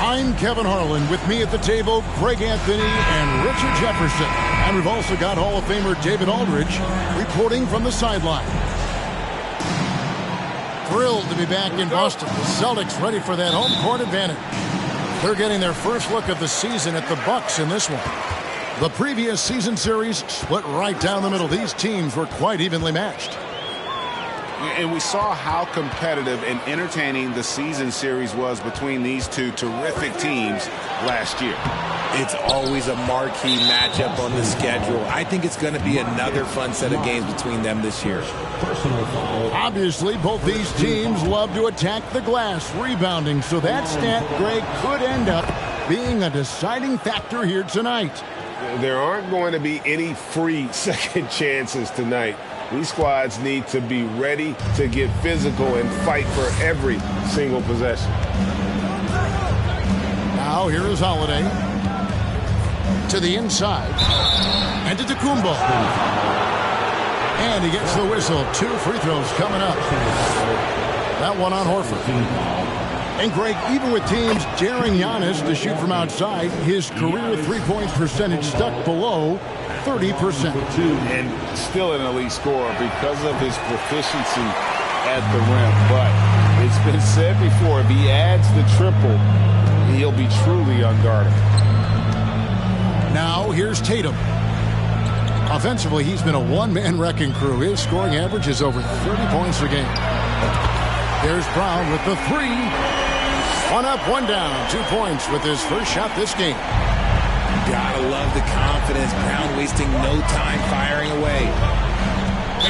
I'm Kevin Harlan. With me at the table, Greg Anthony and Richard Jefferson. And we've also got Hall of Famer David Aldridge reporting from the sideline. Thrilled to be back in Boston. The Celtics ready for that home court advantage. They're getting their first look of the season at the Bucks in this one. The previous season series split right down the middle. These teams were quite evenly matched. And we saw how competitive and entertaining the season series was between these two terrific teams last year. It's always a marquee matchup on the schedule. I think it's going to be another fun set of games between them this year. Obviously, both these teams love to attack the glass, rebounding, so that stat, Greg, could end up being a deciding factor here tonight. There aren't going to be any free second chances tonight. These squads need to be ready to get physical and fight for every single possession. Now here is Holiday. To the inside. And to Tacumbo. And he gets the whistle. 2 free throws coming up. That one on Horford. And Greg, even with teams daring Giannis to shoot from outside, his career three-point percentage stuck below 30%. And still an elite scorer because of his proficiency at the rim. But it's been said before, if he adds the triple, he'll be truly unguardable. Now here's Tatum. Offensively, he's been a one-man wrecking crew. His scoring average is over 30 points a game. There's Brown with the three. 1 up, 1 down. 2 points with his first shot this game. Gotta love the confidence. Brown wasting no time firing away.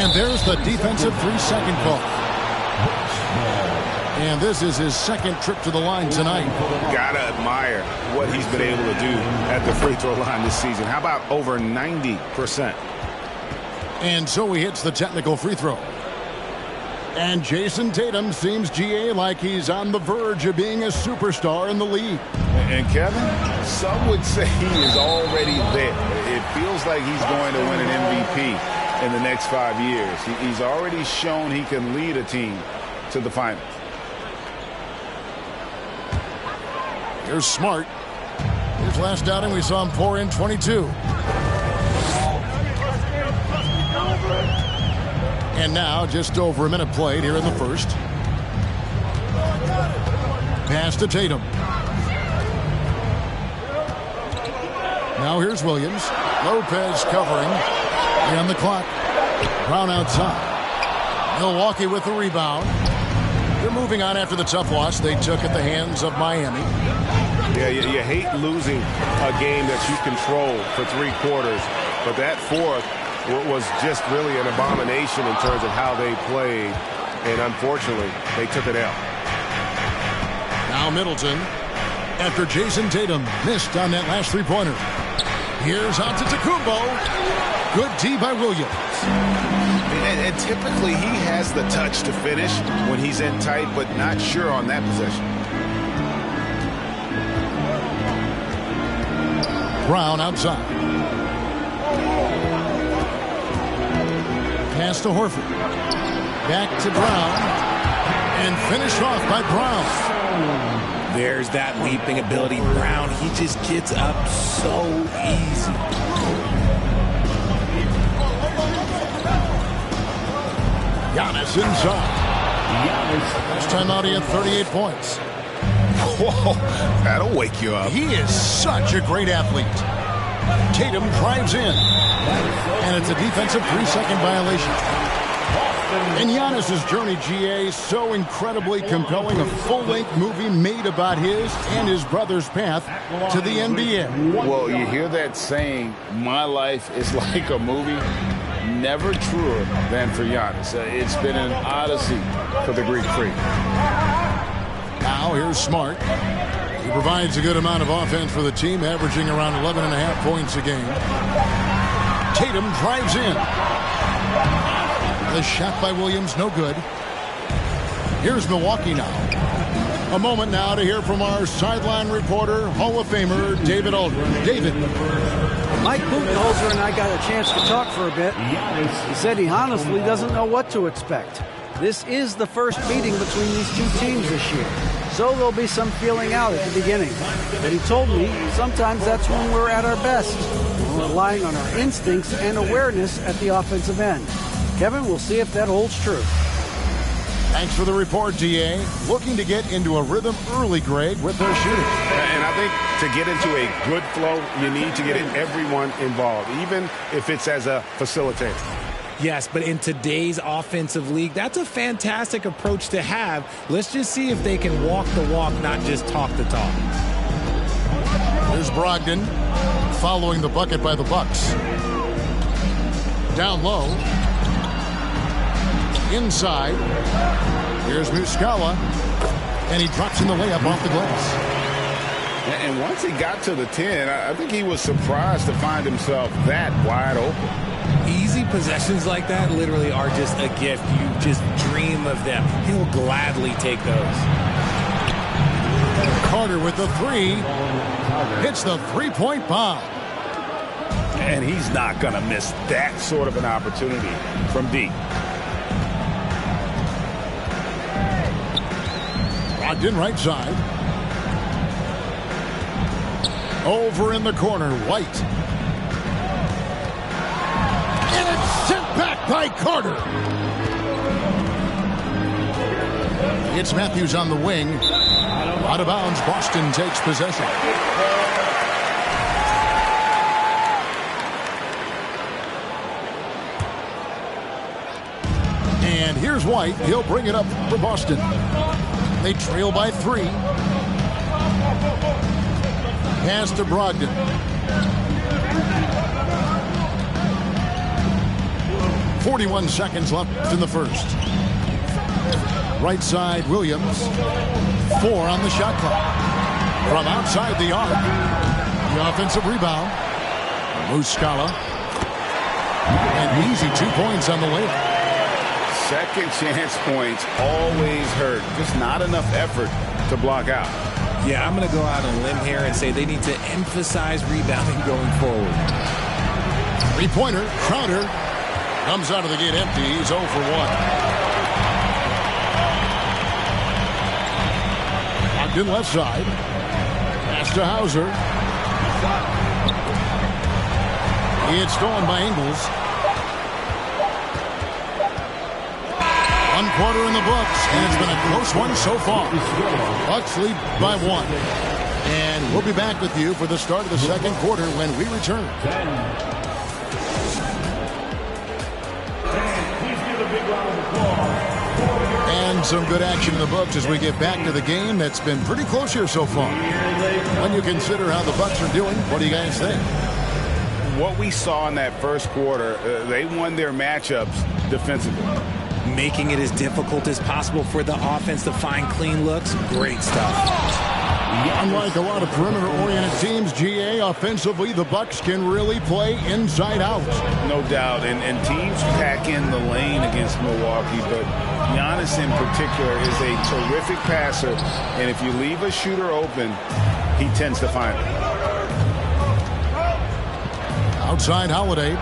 And there's the defensive 3-second call. And this is his second trip to the line tonight. Gotta admire what he's been able to do at the free throw line this season. How about over 90%? And so he hits the technical free throw. And Jason Tatum seems, GA, like he's on the verge of being a superstar in the league. And Kevin, some would say he is already there. It feels like he's going to win an MVP in the next 5 years. He's already shown he can lead a team to the finals. Here's Smart. His last outing, we saw him pour in 22. And now, just over a minute played here in the first. Pass to Tatum. Now here's Williams. Lopez covering. And the clock. Brown outside. Milwaukee with the rebound. They're moving on after the tough loss they took at the hands of Miami. Yeah, you hate losing a game that you control for 3 quarters, but that fourth was just really an abomination in terms of how they played, and unfortunately, they took it out. Now Middleton, after Jason Tatum missed on that last three-pointer. Here's out to Tacumbo. Good D by Williams. And typically he has the touch to finish when he's in tight, but not sure on that possession. Brown outside. Pass to Horford. Back to Brown. And finished off by Brown. There's that leaping ability. Brown, he just gets up so easy. Giannis inside. Last time out, he had 38 points. Whoa, that'll wake you up. He is such a great athlete. Tatum drives in. And it's a defensive 3-second violation. And Giannis' journey, GA, so incredibly compelling. A full-length movie made about his and his brother's path to the NBA. Well, you hear that saying, my life is like a movie. Never truer than for Giannis. It's been an odyssey for the Greek freak. Now here's Smart. He provides a good amount of offense for the team, averaging around 11.5 points a game. Tatum drives in. The shot by Williams, no good. Here's Milwaukee now. A moment now to hear from our sideline reporter, Hall of Famer David Aldridge. David. Mike Budenholzer and I got a chance to talk for a bit. He said he honestly doesn't know what to expect. This is the first meeting between these two teams this year. So there'll be some feeling out at the beginning. But he told me sometimes that's when we're at our best. We're relying on our instincts and awareness at the offensive end. Kevin, we'll see if that holds true. Thanks for the report, DA. Looking to get into a rhythm early, Greg, with their shooting. And I think to get into a good flow, you need to get everyone involved, even if it's as a facilitator. Yes, but in today's offensive league, that's a fantastic approach to have. Let's just see if they can walk the walk, not just talk the talk. Here's Brogdon following the bucket by the Bucks. Down low. Inside. Here's Muscala. And he drops in the layup off the glass. And once he got to the 10, I think he was surprised to find himself that wide open. Easy possessions like that literally are just a gift. You just dream of them. He'll gladly take those. Carter with the three. Hits the three-point bomb. And he's not going to miss that sort of an opportunity from deep. Brogdon right side. Over in the corner, White. And it's sent back by Carter. It's Matthews on the wing. Out of bounds, Boston takes possession. And here's White. He'll bring it up for Boston. They trail by 3. Pass to Brogdon. .41 seconds left in the first. Right side, Williams. 4 on the shot clock. From outside the arc. The offensive rebound. Muscala. And easy 2 points on the layup. Second chance points always hurt. Just not enough effort to block out. Yeah, I'm going to go out on a limb here and say they need to emphasize rebounding going forward. Three-pointer, Crowder comes out of the gate empty. He's 0 for 1. Ogden left side. Pass to Hauser. It's stolen by Ingles. 1 quarter in the books, and it's been a close one so far. Bucks lead by 1. And we'll be back with you for the start of the second quarter when we return. And some good action in the books as we get back to the game that's been pretty close here so far. When you consider how the Bucks are doing, what do you guys think? What we saw in that first quarter, they won their matchups defensively. Making it as difficult as possible for the offense to find clean looks. Great stuff. Unlike a lot of perimeter-oriented teams, GA, offensively, the Bucks can really play inside out. No doubt. And teams pack in the lane against Milwaukee, but Giannis in particular is a terrific passer. And if you leave a shooter open, he tends to find it. Outside Holiday.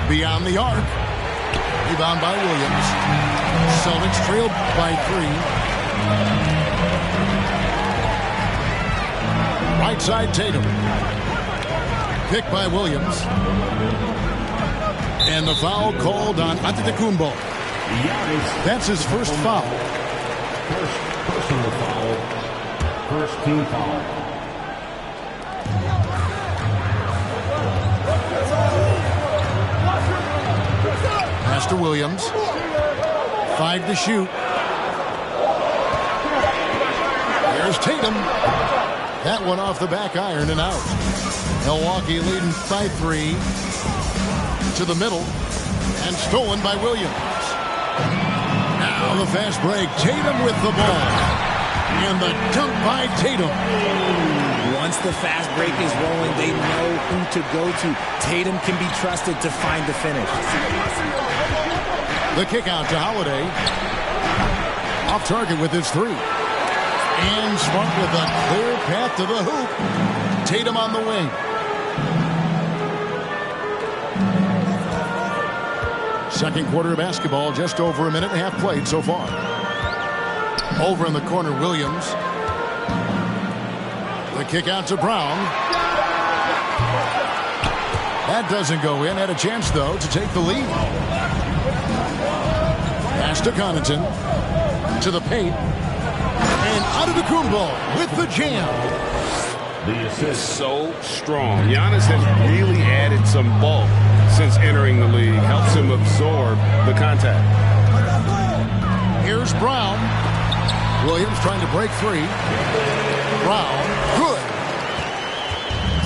Beyond the arc. Rebound by Williams. Celtics trailed by 3. Right side Tatum. Picked by Williams. And the foul called on Antetokounmpo. That's his first foul. First personal foul. First team foul. Pass to Williams. 5 to shoot. There's Tatum. That one off the back iron and out. Milwaukee leading by 3. To the middle. And stolen by Williams. Now the fast break. Tatum with the ball. And the dunk by Tatum. Once the fast break is rolling, they know who to go to. Tatum can be trusted to find the finish. The kick out to Holiday. Off target with his 3. And Smart with a clear path to the hoop. Tatum on the wing. Second quarter of basketball, just over a minute and a half played so far. Over in the corner, Williams. The kick out to Brown. That doesn't go in. Had a chance, though, to take the lead. Pass to Connaughton. To the paint. And Antetokounmpo with the jam. The assist so strong. Giannis has really added some bulk since entering the league. Helps him absorb the contact. Here's Brown. Williams trying to break free. Brown, good.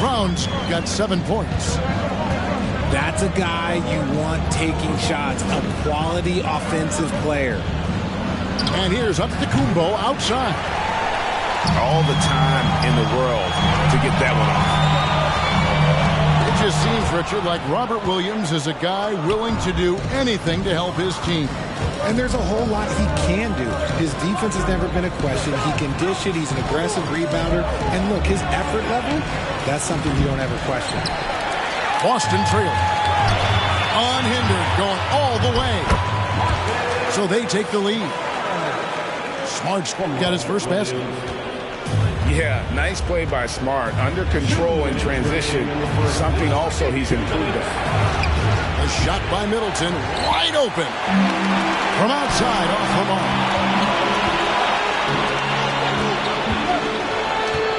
Brown's got 7 points. That's a guy you want taking shots, a quality offensive player. And here's Antetokounmpo outside. All the time in the world to get that one off. It just seems, Richard, like Robert Williams is a guy willing to do anything to help his team. And there's a whole lot he can do. His defense has never been a question. He can dish it. He's an aggressive rebounder. And look, his effort level, that's something you don't ever question. Boston trailing. Unhindered, going all the way. So they take the lead. Smart's got his first basket. Yeah, nice play by Smart. Under control in transition. Something also he's improved on. A shot by Middleton. Wide open. From outside off the mark.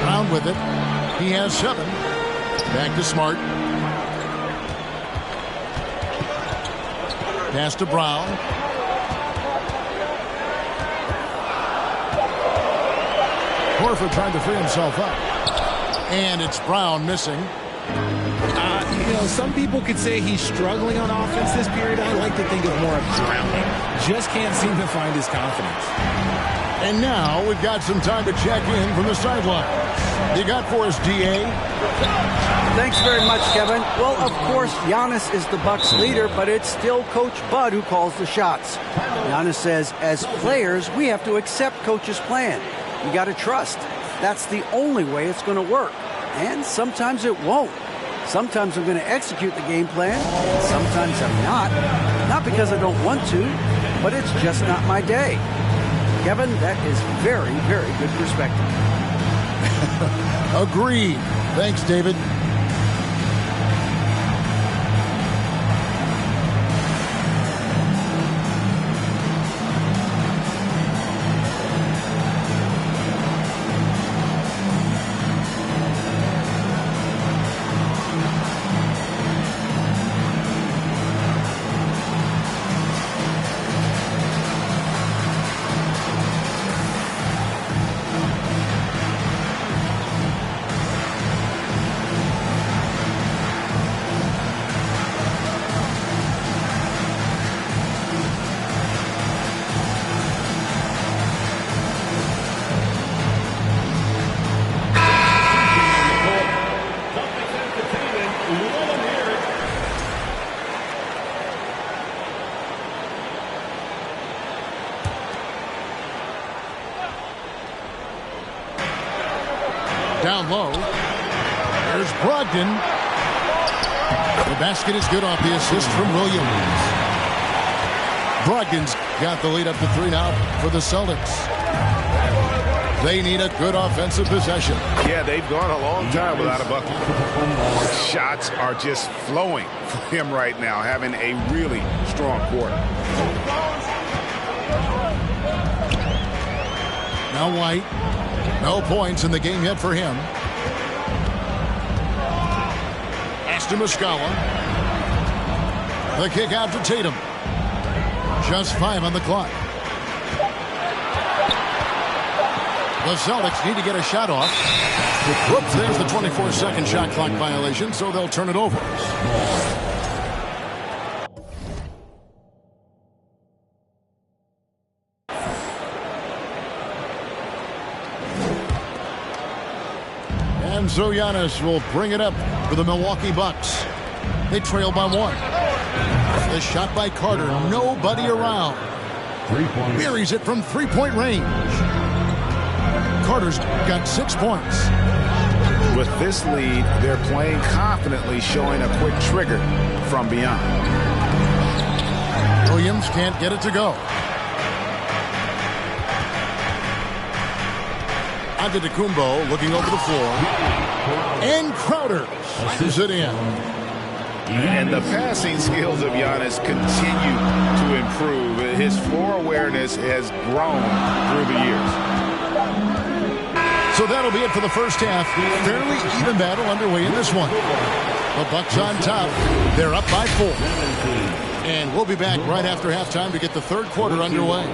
Brown with it. He has 7. Back to Smart. Pass to Brown. Horford trying to free himself up. And it's Brown missing. You know, some people could say he's struggling on offense this period. I like to think of more of drowning. Just can't seem to find his confidence. And now we've got some time to check in from the sidelines. You got for us, D.A.? Thanks very much, Kevin. Well, of course, Giannis is the Bucks leader, but it's still Coach Bud who calls the shots. Giannis says, as players, we have to accept Coach's plan. You got to trust. That's the only way it's going to work. And sometimes it won't. Sometimes I'm going to execute the game plan. Sometimes I'm not. Not because I don't want to, but it's just not my day. Kevin, that is very, very good perspective. Agreed. Thanks, David. Down low. There's Brogdon. The basket is good off the assist from Williams. Brogdon's got the lead up to 3 now for the Celtics. They need a good offensive possession. Yeah, they've gone a long time without a bucket. Shots are just flowing for him right now, having a really strong quarter. Now White. No points in the game yet for him. Pass to Muscala. The kick out to Tatum. Just 5 on the clock. The Celtics need to get a shot off. Whoops, there's the 24-second shot clock violation, so they'll turn it over. And so Giannis will bring it up for the Milwaukee Bucks. They trail by 1. The shot by Carter. Nobody around. Buries it from 3-point range. Carter's got 6 points. With this lead, they're playing confidently, showing a quick trigger from beyond. Williams can't get it to go. Antetokounmpo looking over the floor. And Crowder slams it in. And the passing skills of Giannis continue to improve. His floor awareness has grown through the years. So that'll be it for the first half. Fairly even battle underway in this one. The Bucks on top. They're up by 4. And we'll be back right after halftime to get the third quarter underway.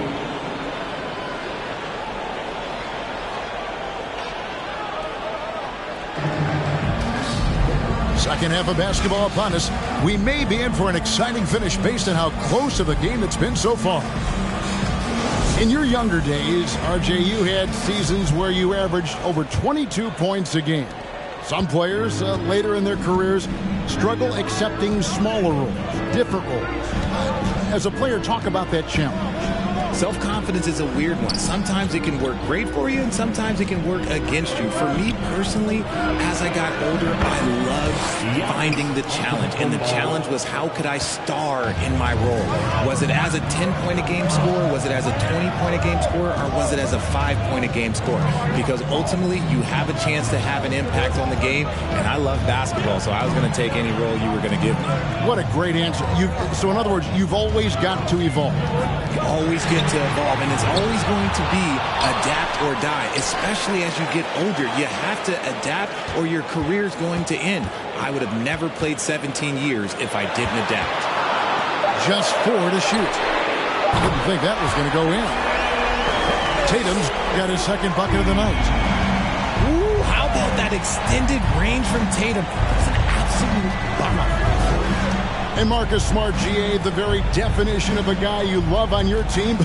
Second half of basketball upon us. We may be in for an exciting finish based on how close of a game it's been so far. In your younger days, RJ, you had seasons where you averaged over 22 points a game. Some players later in their careers struggle accepting smaller roles, different roles. As a player, talk about that challenge. Self-confidence is a weird one. Sometimes it can work great for you, and sometimes it can work against you. For me personally, as I got older, I loved finding the challenge. And the challenge was, how could I star in my role? Was it as a 10-point-a-game scorer? Was it as a 20-point-a-game scorer? Or was it as a 5-point-a-game scorer? Because ultimately, you have a chance to have an impact on the game. And I love basketball, so I was going to take any role you were going to give me. What a great answer. So in other words, you've always got to evolve. You always get to evolve, and it's always going to be adapt or die, especially as you get older. You have to adapt or your career's going to end. I would have never played 17 years if I didn't adapt. Just 4 to shoot. I didn't think that was going to go in. Tatum's got his second bucket of the night. Ooh, how about that extended range from Tatum? That's an absolute bummer. And Marcus Smart, GA, the very definition of a guy you love on your team,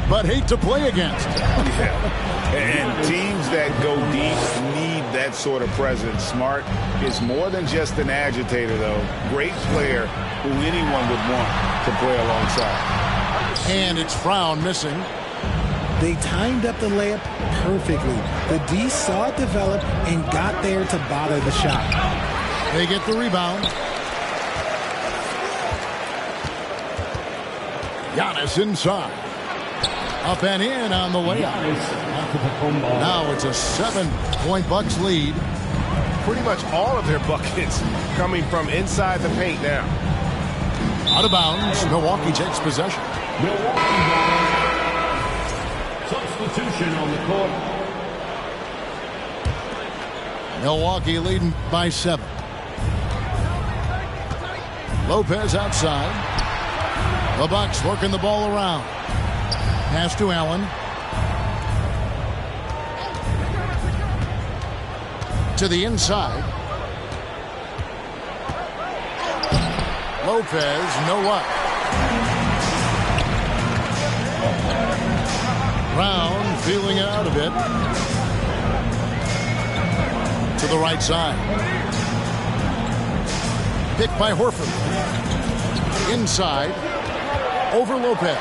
but hate to play against. Yeah. And teams that go deep need that sort of presence. Smart is more than just an agitator, though. Great player who anyone would want to play alongside. And it's Brown missing. They timed up the layup perfectly. The D saw it develop and got there to bother the shot. They get the rebound. Giannis inside. Up and in on the layup. Now it's a 7-point Bucks lead. Pretty much all of their buckets coming from inside the paint now. Out of bounds. Milwaukee takes possession. Substitution on the court. Milwaukee leading by 7. Lopez outside. The Bucks working the ball around. Pass to Allen. To the inside. Lopez, no luck. Brown feeling it out a bit. To the right side. Picked by Horford. Inside. Over Lopez.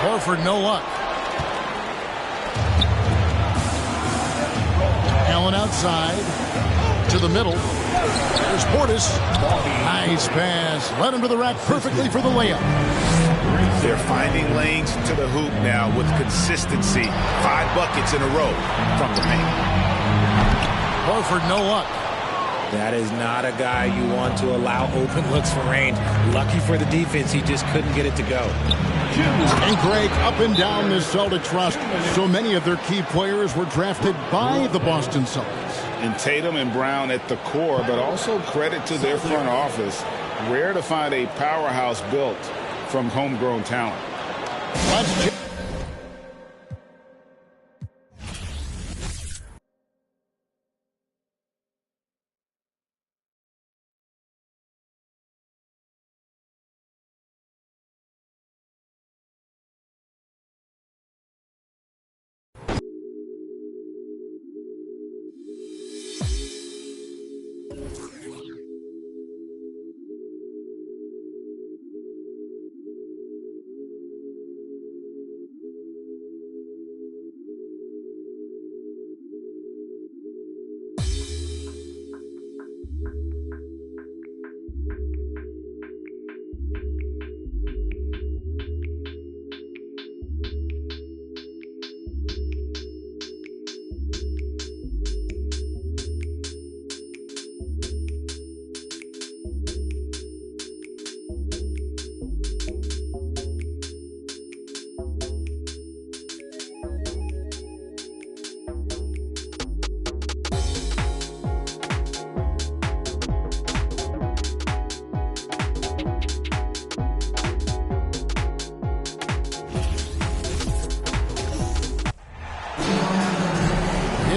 Horford, no luck. Allen outside. To the middle. There's Portis. Nice pass. Led him to the rack perfectly for the layup. They're finding lanes to the hoop now with consistency. 5 buckets in a row from the paint. Horford, no luck. That is not a guy you want to allow open looks from range. Lucky for the defense, he just couldn't get it to go. And Greg, up and down this Celtics roster, so many of their key players were drafted by the Boston Celtics. And Tatum and Brown at the core, but also credit to their front office. Rare to find a powerhouse built from homegrown talent. Let's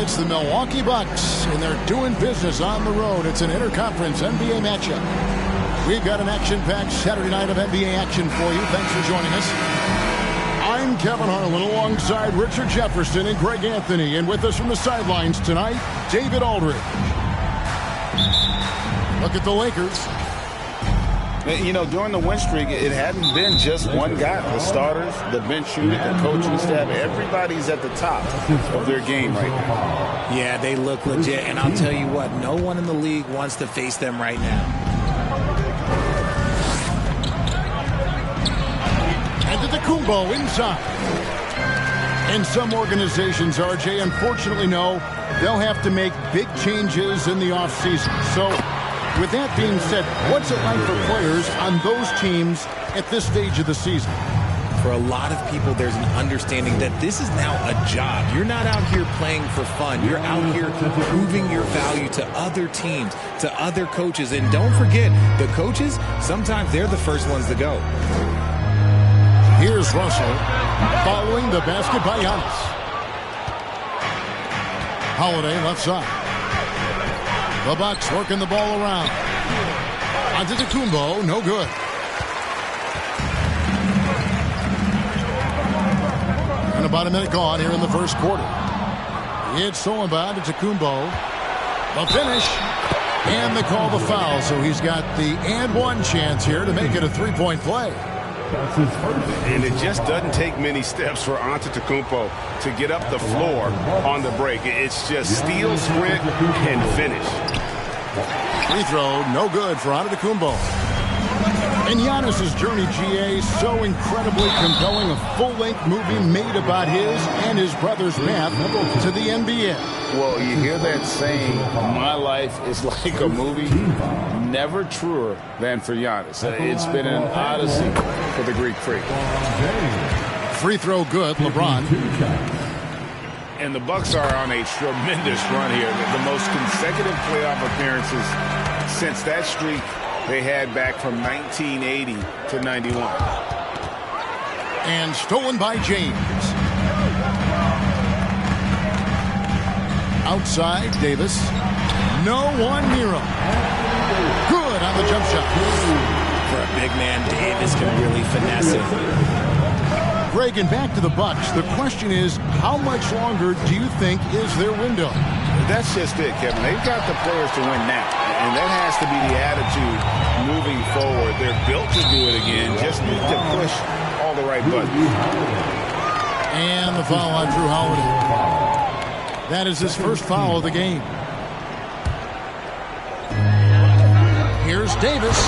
It's the Milwaukee Bucks, and they're doing business on the road. It's an interconference NBA matchup. We've got an action-packed Saturday night of NBA action for you. Thanks for joining us. I'm Kevin Harlan alongside Richard Jefferson and Greg Anthony. And with us from the sidelines tonight, David Aldridge. Look at the Lakers. You know, during the win streak, it hadn't been just one guy. The starters, the bench unit, the coaching staff, everybody's at the top of their game right now. Yeah, they look legit. And I'll tell you what, no one in the league wants to face them right now. Antetokounmpo inside. And some organizations, RJ, unfortunately know they'll have to make big changes in the offseason. So, with that being said, what's it like for players on those teams at this stage of the season? For a lot of people, there's an understanding that this is now a job. You're not out here playing for fun. You're out here proving your value to other teams, to other coaches. And don't forget, the coaches, sometimes they're the first ones to go. Here's Russell following the basket by Giannis. Holiday left side. The Bucks working the ball around. Antetokounmpo, no good. And about a minute gone here in the first quarter. It's Solomon Antetokounmpo. The finish. And they call the foul, so he's got the and one chance here to make it a three-point play. And it just doesn't take many steps for Antetokounmpo to get up the floor on the break. It's just steal, sprint, and finish. Free throw, no good for Antetokounmpo. And Giannis's journey, GA, so incredibly compelling. A full-length movie made about his and his brother's path to the NBA. Well, you hear that saying, my life is like a movie. Never truer than for Giannis. It's been an odyssey for the Greek Freak. Free throw good, LeBron. And the Bucks are on a tremendous run here. The most consecutive playoff appearances since that streak they had back from 1980 to 91. And stolen by James. Outside, Davis. No one near him. Good on the jump shot. For a big man, Davis can really finesse it. Greg, and back to the Bucks. The question is, how much longer do you think is their window? That's just it, Kevin. They've got the players to win now. And that has to be the attitude moving forward. They're built to do it again. Just need to push all the right buttons. And the foul on Drew Holiday. That is his first foul of the game. Here's Davis.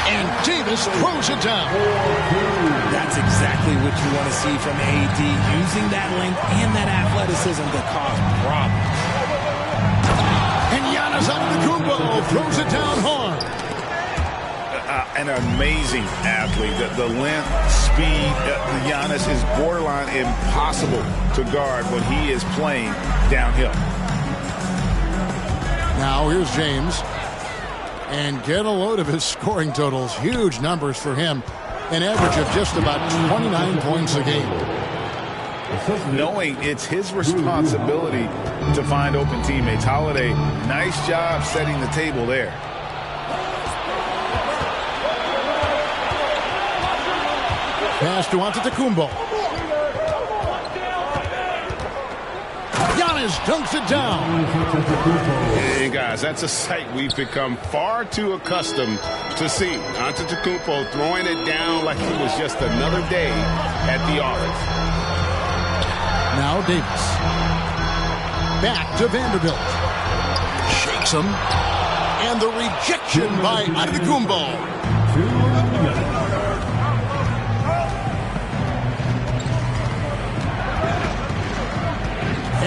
And Davis throws it down. That's exactly what you want to see from AD, using that length and that athleticism to cause problems. And Giannis Antetokounmpo throws it down hard. An amazing athlete. The length, speed, Giannis is borderline impossible to guard when he is playing downhill. Now here's James. And get a load of his scoring totals. Huge numbers for him. An average of just about 29 points a game. Knowing it's his responsibility to find open teammates. Holiday, nice job setting the table there. Pass to Antetokounmpo. Giannis dunks it down. Hey, guys, that's a sight we've become far too accustomed to see. Antetokounmpo throwing it down like it was just another day at the office. Now Davis. Back to Vanderbilt. Shakes him. And the rejection by Antetokounmpo.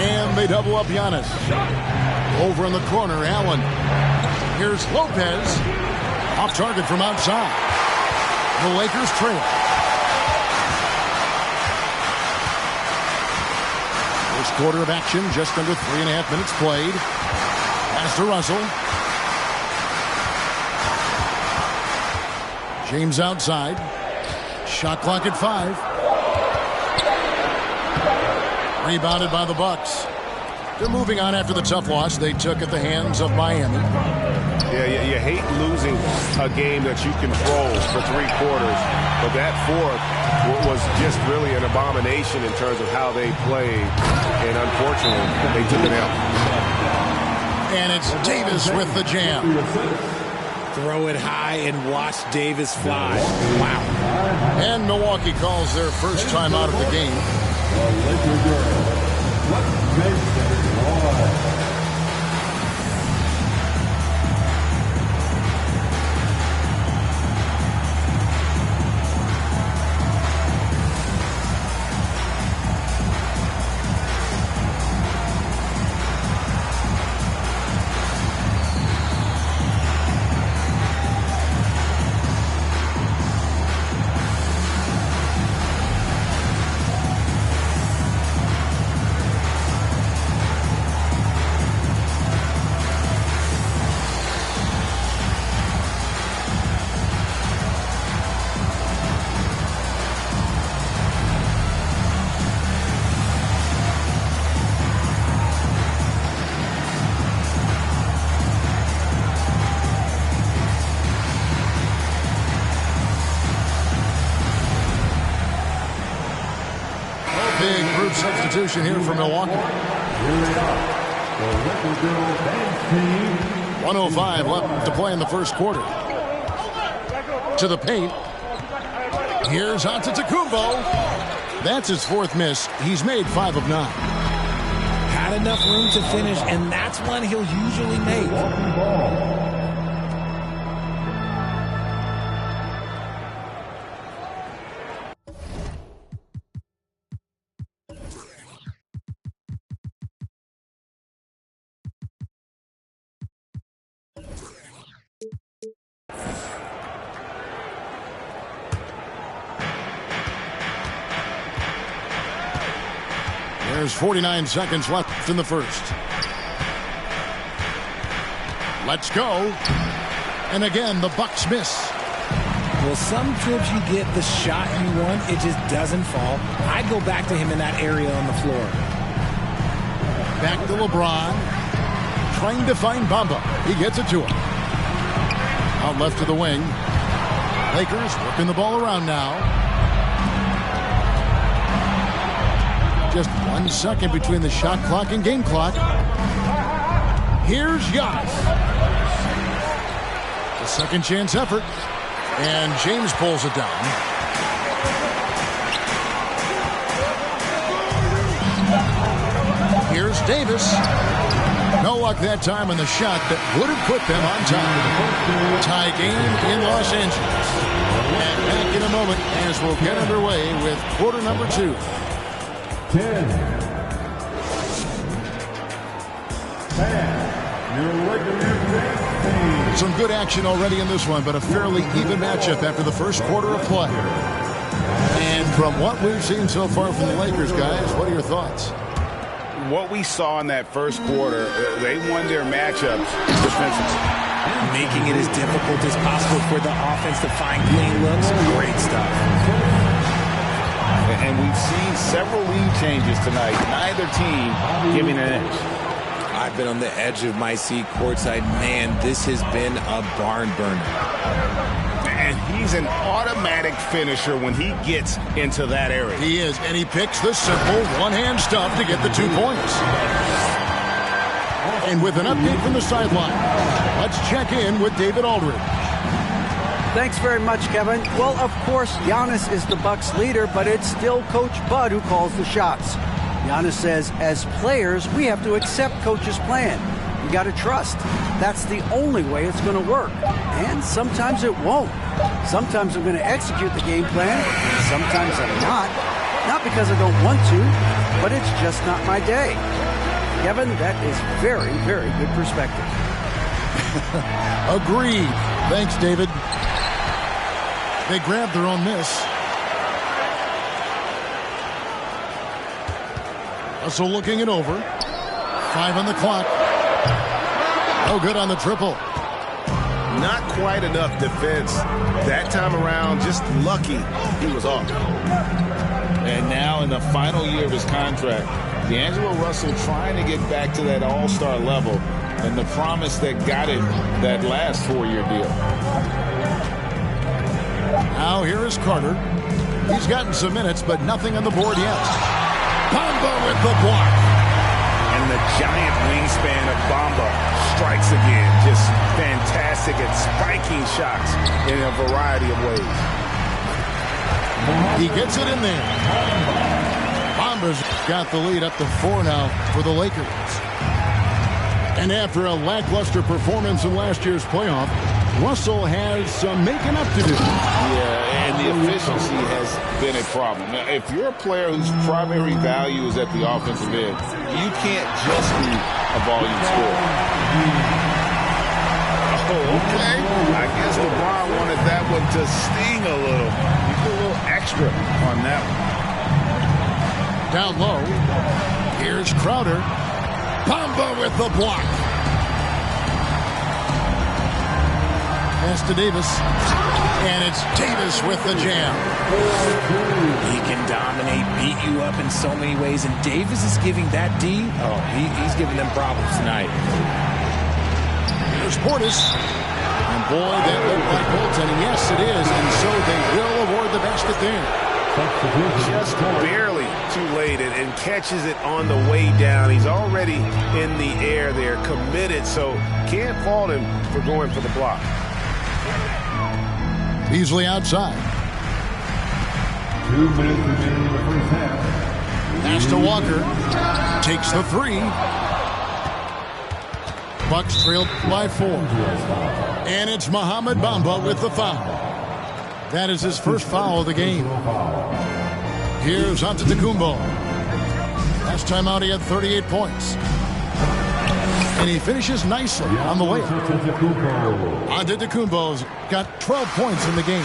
And they double up Giannis. Over in the corner, Allen. Here's Lopez. Off target from outside. The Lakers trail. First quarter of action, just under 3.5 minutes played. Pass to Russell. James outside. Shot clock at 5. Rebounded by the Bucks. They're moving on after the tough loss they took at the hands of Miami. Yeah, you hate losing a game that you control for 3 quarters, but that fourth was just really an abomination in terms of how they played, and unfortunately, they took it out. And it's Davis with the jam. Throw it high and watch Davis fly. Wow. And Milwaukee calls their first time out of the game. Big group substitution here for Milwaukee. 1:05 left to play in the first quarter. To the paint. Here's Antetokounmpo. That's his 4th miss. He's made 5 of 9. Had enough room to finish, and that's one he'll usually make. There's 49 seconds left in the first. Let's go. And again, the Bucks miss. Well, some trips you get the shot you want, it just doesn't fall. I'd go back to him in that area on the floor. Back to LeBron. Trying to find Bamba. He gets it to him. Out left to the wing. Lakers working the ball around now. Just 1 second between the shot clock and game clock. Here's Giannis. The second chance effort. And James pulls it down. Here's Davis. No luck that time on the shot that would have put them on top. Tie game in Los Angeles. And back in a moment as we'll get underway with quarter number 2. 10. 10. Some good action already in this one, but a fairly even matchup after the first quarter of play. And from what we've seen so far from the Lakers, guys, what are your thoughts? What we saw in that first quarter, they won their matchups defensively. Making it as difficult as possible for the offense to find clean looks. Great stuff. And we've seen several lead changes tonight. Neither team giving an edge. I've been on the edge of my seat courtside. Man, this has been a barn burner. And he's an automatic finisher when he gets into that area. He is, and he picks the simple one-hand stuff to get the 2 points. And with an update from the sideline, let's check in with David Aldridge. Thanks very much, Kevin. Well, of course, Giannis is the Bucks leader, but it's still Coach Bud who calls the shots. Giannis says, as players, we have to accept Coach's plan. You got to trust. That's the only way it's going to work. And sometimes it won't. Sometimes I'm going to execute the game plan, and sometimes I'm not. Not because I don't want to, but it's just not my day. Kevin, that is very, very good perspective. Agreed. Thanks, David. They grabbed their own miss. Russell looking it over. 5 on the clock. No good on the triple. Not quite enough defense that time around. Just lucky he was off. And now in the final year of his contract, D'Angelo Russell trying to get back to that all-star level and the promise that got him that last 4-year deal. Now here is Carter. He's gotten some minutes, but nothing on the board yet. Bamba with the block. And the giant wingspan of Bamba strikes again. Just fantastic at spiking shots in a variety of ways. He gets it in there. Bamba's got the lead up to 4 now for the Lakers. And after a lackluster performance in last year's playoff, Russell has some making up to do. Yeah, and the efficiency has been a problem. Now, if you're a player whose primary value is at the offensive end, you can't just be a volume scorer. Oh, okay. I guess LeBron wanted that one to sting a little. You put a little extra on that one. Down low, here's Crowder. Bamba with the block. Pass to Davis. And it's Davis with the jam. He can dominate, beat you up in so many ways. And Davis is giving that D. Oh, he's giving them problems tonight. Here's Portis. And boy, that looked like goaltending. Yes, it is. And so they will award the basket there. Just barely too late and catches it on the way down. He's already in the air there, committed, so can't fault him for going for the block. Beasley outside. 2 minutes remaining in the first half. Pass to Walker. Takes the 3. Bucks trailed by 4. And it's Mohamed Bamba with the foul. That is his first foul of the game. Here's Antetokounmpo. Last time out he had 38 points. And he finishes nicely on the layup. Antetokounmpo's got 12 points in the game.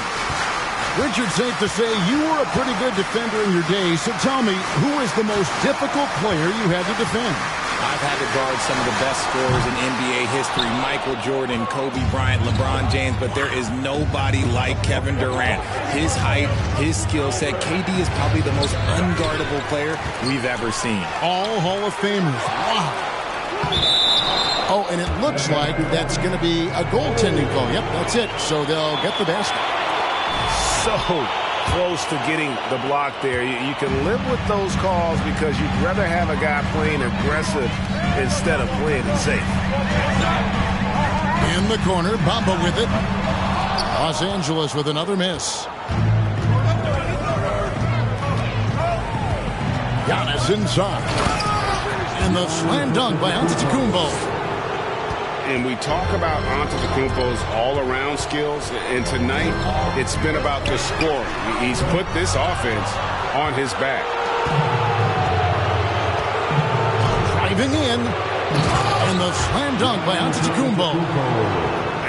Richard, safe to say you were a pretty good defender in your day, so tell me, who is the most difficult player you had to defend? I've had to guard some of the best scorers in NBA history. Michael Jordan, Kobe Bryant, LeBron James, but there is nobody like Kevin Durant. His height, his skill set. KD is probably the most unguardable player we've ever seen. All Hall of Famers. Wow. Oh, and it looks like that's going to be a goaltending call. Yep, that's it. So they'll get the basket. So close to getting the block there. You can live with those calls because you'd rather have a guy playing aggressive instead of playing it safe. In the corner, Bamba with it. Los Angeles with another miss. Giannis inside. And the slam dunk by Antetokounmpo. And we talk about Antetokounmpo's all-around skills, and tonight it's been about the scoring. He's put this offense on his back. Driving in, and the slam dunk by Antetokounmpo.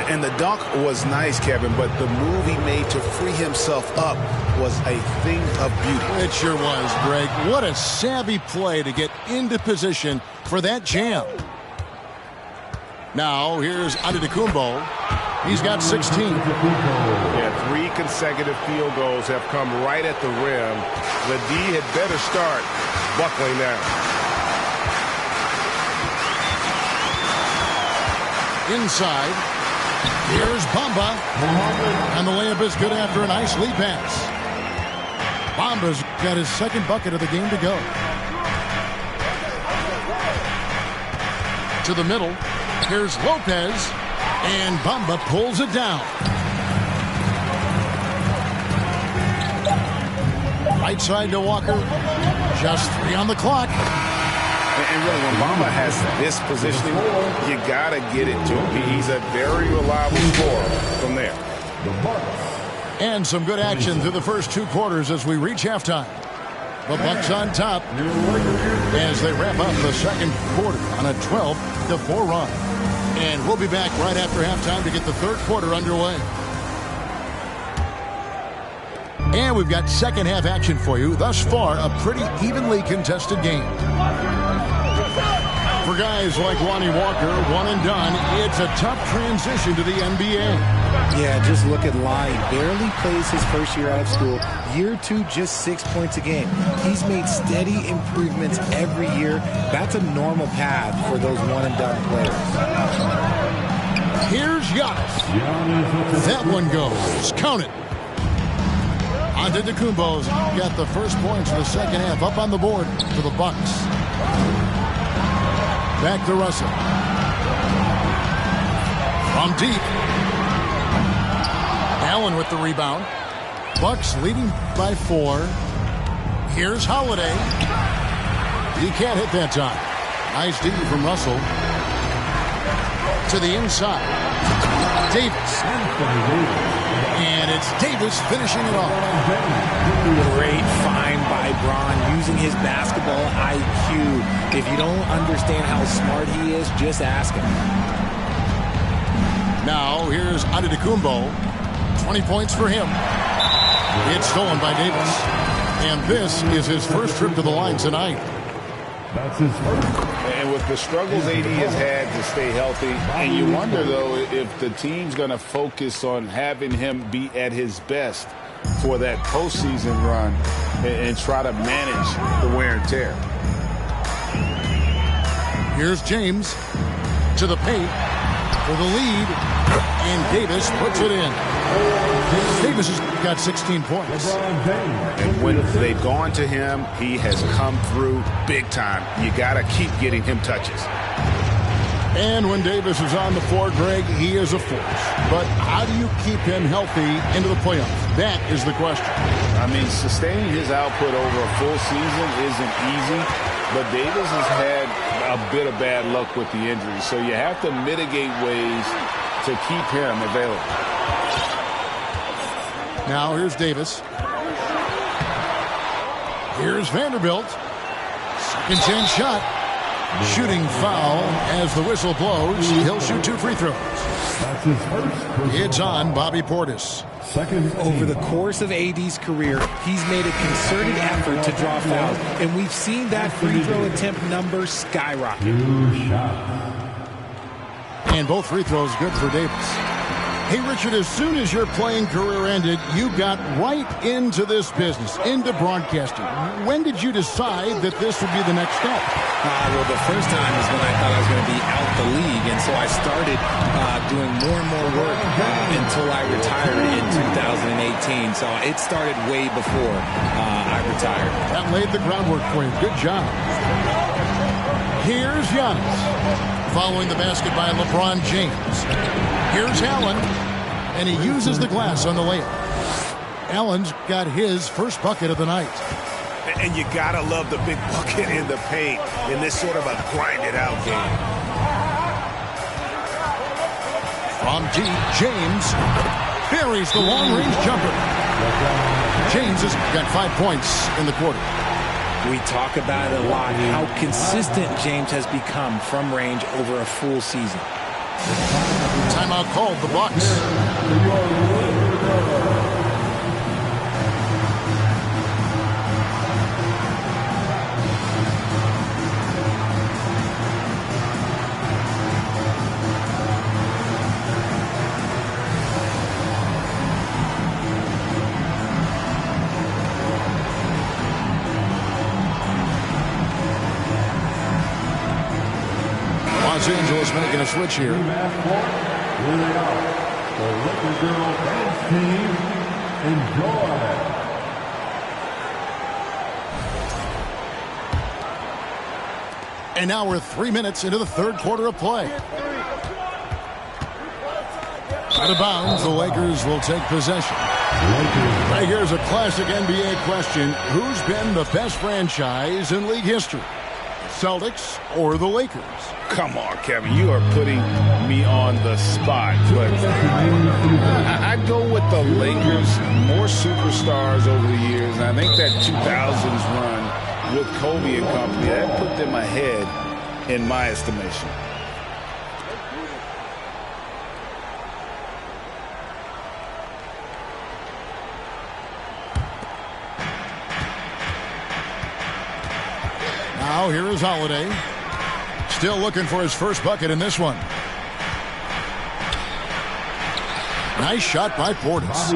And the dunk was nice, Kevin, but the move he made to free himself up was a thing of beauty. It sure was, Greg. What a savvy play to get into position for that jam. Now, here's Antetokounmpo. He's got 16. Yeah, 3 consecutive field goals have come right at the rim. The D had better start buckling down. Inside. Here's Bamba. And the layup is good after a nice lead pass. Bamba's got his second bucket of the game to go. To the middle. Here's Lopez, and Bamba pulls it down. Right side to Walker. Just 3 on the clock. And really, when Bamba has this positioning, you got to get it to him. He's a very reliable scorer from there. And some good action through the first 2 quarters as we reach halftime. The Bucks on top as they wrap up the second quarter on a 12-4 run. And we'll be back right after halftime to get the third quarter underway. And we've got second half action for you. Thus far, a pretty evenly contested game. For guys like Lonnie Walker, one and done, it's a tough transition to the NBA. Yeah, just look at Lonnie. Barely plays his first year out of school. Year 2, just 6 points a game. He's made steady improvements every year. That's a normal path for those one-and-done players. Here's Giannis. That one goes. Count it. Antetokounmpo's got the first points of the second half up on the board for the Bucks. Back to Russell. From deep. Allen with the rebound. Bucks leading by 4. Here's Holiday. He can't hit that time. Nice D from Russell. To the inside. Davis. And it's Davis finishing it off. Great find by Bron, using his basketball IQ. If you don't understand how smart he is, just ask him. Now here's Antetokounmpo. 20 points for him. It's stolen by Davis. And this is his first trip to the line tonight. That's his first. And with the struggles AD has had to stay healthy, and you wonder, though, if the team's going to focus on having him be at his best for that postseason run and try to manage the wear and tear. Here's James to the paint for the lead, and Davis puts it in. Davis has got 16 points. And when they've gone to him, he has come through big time. You got to keep getting him touches. And when Davis is on the floor, Greg, he is a force. But how do you keep him healthy into the playoffs? That is the question. I mean, sustaining his output over a full season isn't easy, but Davis has had a bit of bad luck with the injury. So you have to mitigate ways to keep him available. Now here's Davis. Here's Vanderbilt. Second chance shot. Shooting foul as the whistle blows. He'll shoot 2 free throws. That's his first. It's on Bobby Portis. Second. Over the course of AD's career, he's made a concerted effort to draw fouls, and we've seen that free throw attempt number skyrocket. 2 shots. And both free throws good for Davis. Hey, Richard, as soon as your playing career ended, you got right into this business, into broadcasting. When did you decide that this would be the next step? Well, the first time is when I thought I was going to be out the league, and so I started doing more and more work until I retired in 2018. So it started way before I retired. That laid the groundwork for you. Good job. Here's Giannis, following the basket by LeBron James. Here's Allen, and he uses the glass on the layup. Allen's got his first bucket of the night. And you gotta love the big bucket in the paint in this sort of a grind-it-out game. From deep, James buries the long-range jumper. James has got 5 points in the quarter. We talk about it a lot, how consistent James has become from range over a full season. Timeout called, the Bucks. Los Angeles making a switch here. Here they are. The Laker Girl Dance Team. Enjoy. And now we're 3 minutes into the third quarter of play. Out of bounds, the Lakers will take possession. Right, here's a classic NBA question. Who's been the best franchise in league history? Celtics or the Lakers? Come on, Kevin. You are putting me on the spot. But I'd go with the Lakers. More superstars over the years. And I think that 2000s run with Kobe and company, that put them ahead in my estimation. Now here is Holiday. Still looking for his first bucket in this one. Nice shot by Portis.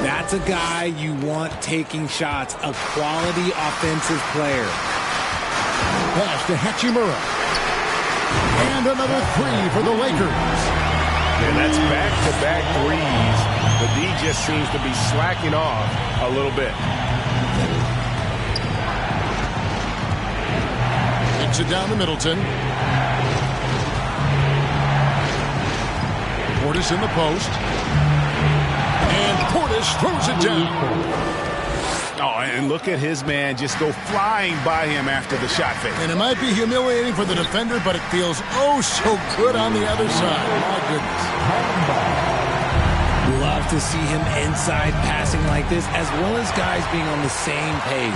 That's a guy you want taking shots, a quality offensive player. Pass to Hachimura. And another three for the Lakers. And that's back-to-back threes. The D just seems to be slacking off a little bit. Kicks it down to Middleton. Portis in the post. And Portis throws it down. Oh, and look at his man just go flying by him after the shot fake. And it might be humiliating for the defender, but it feels oh so good on the other side. My goodness. Love to see him inside passing like this, as well as guys being on the same page.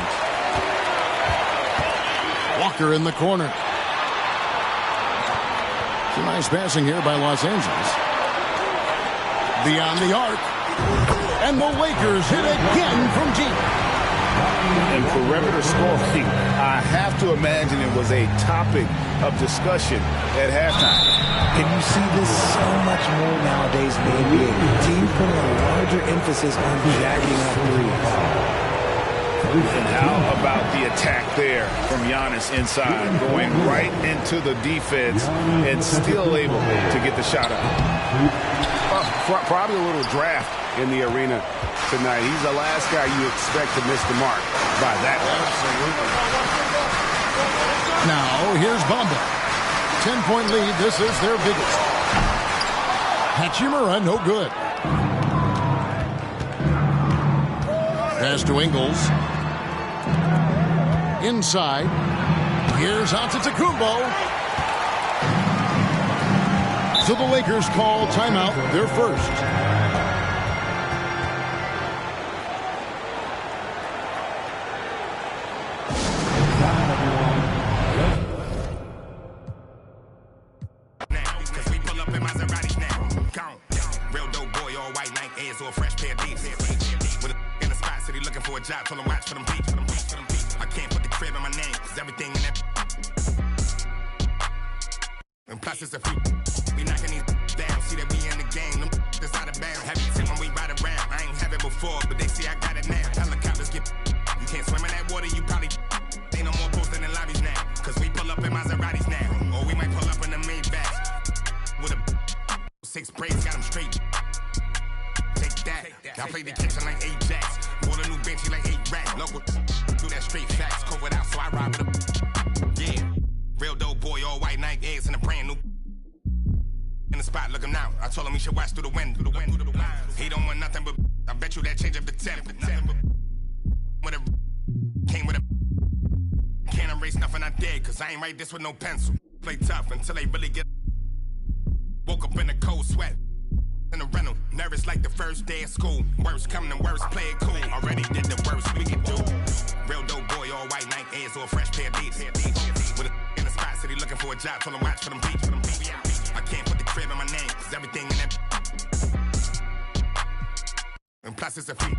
Walker in the corner. Some nice passing here by Los Angeles. Beyond the arc. And the Lakers hit again from deep. And perimeter scoring, I have to imagine it was a topic of discussion at halftime. And you see this so much more nowadays in the NBA. Teams putting a larger emphasis on jacking up threes. And how about the attack there from Giannis inside, going right into the defense and still able to get the shot up. Probably a little draft in the arena tonight. He's the last guy you expect to miss the mark by that. Now, here's Bamba. 10-point lead. This is their biggest. Hachimura, no good. Pass to Ingles. Inside. Here's Antetokounmpo. So the Lakers call timeout, their first. Job, told him watch for them beats. I can't put the crib in my name, cause everything in that. And plus it's a few. We knocking these down, see that we in the game. Them that's out of bounds. Have you seen when we ride around? I ain't have it before, but they see I got it now. Helicopters get. You can't swim in that water, you probably. Ain't no more posting in lobbies now. Cause we pull up in Maseratis now. Or we might pull up in the Maybachs. With a 6 braids, got them straight. Take that. Y'all play the kitchen like Ajax. Bought a new benchy like 8 racks. Local do that straight facts. Covered out, so I ride with a. Yeah. Real dope boy, all white Nike eggs and a brand new. In the spot, looking out. I told him he should watch through the wind. He don't want nothing but. I bet you that change up the temp. With a. Came with a. Can't erase nothing I did, cause I ain't write this with no pencil. Play tough until they really get. Woke up in a cold sweat. In a rental, nervous like the first day of school. Worst coming and worst, play it cool. Already did the worst we can do. Real dope boy, all white Nike Airs or a fresh pair of beats. With a in the spot, city looking for a job, told him watch for them beats. I can't put the crib in my name, cause everything in that. And plus it's a few.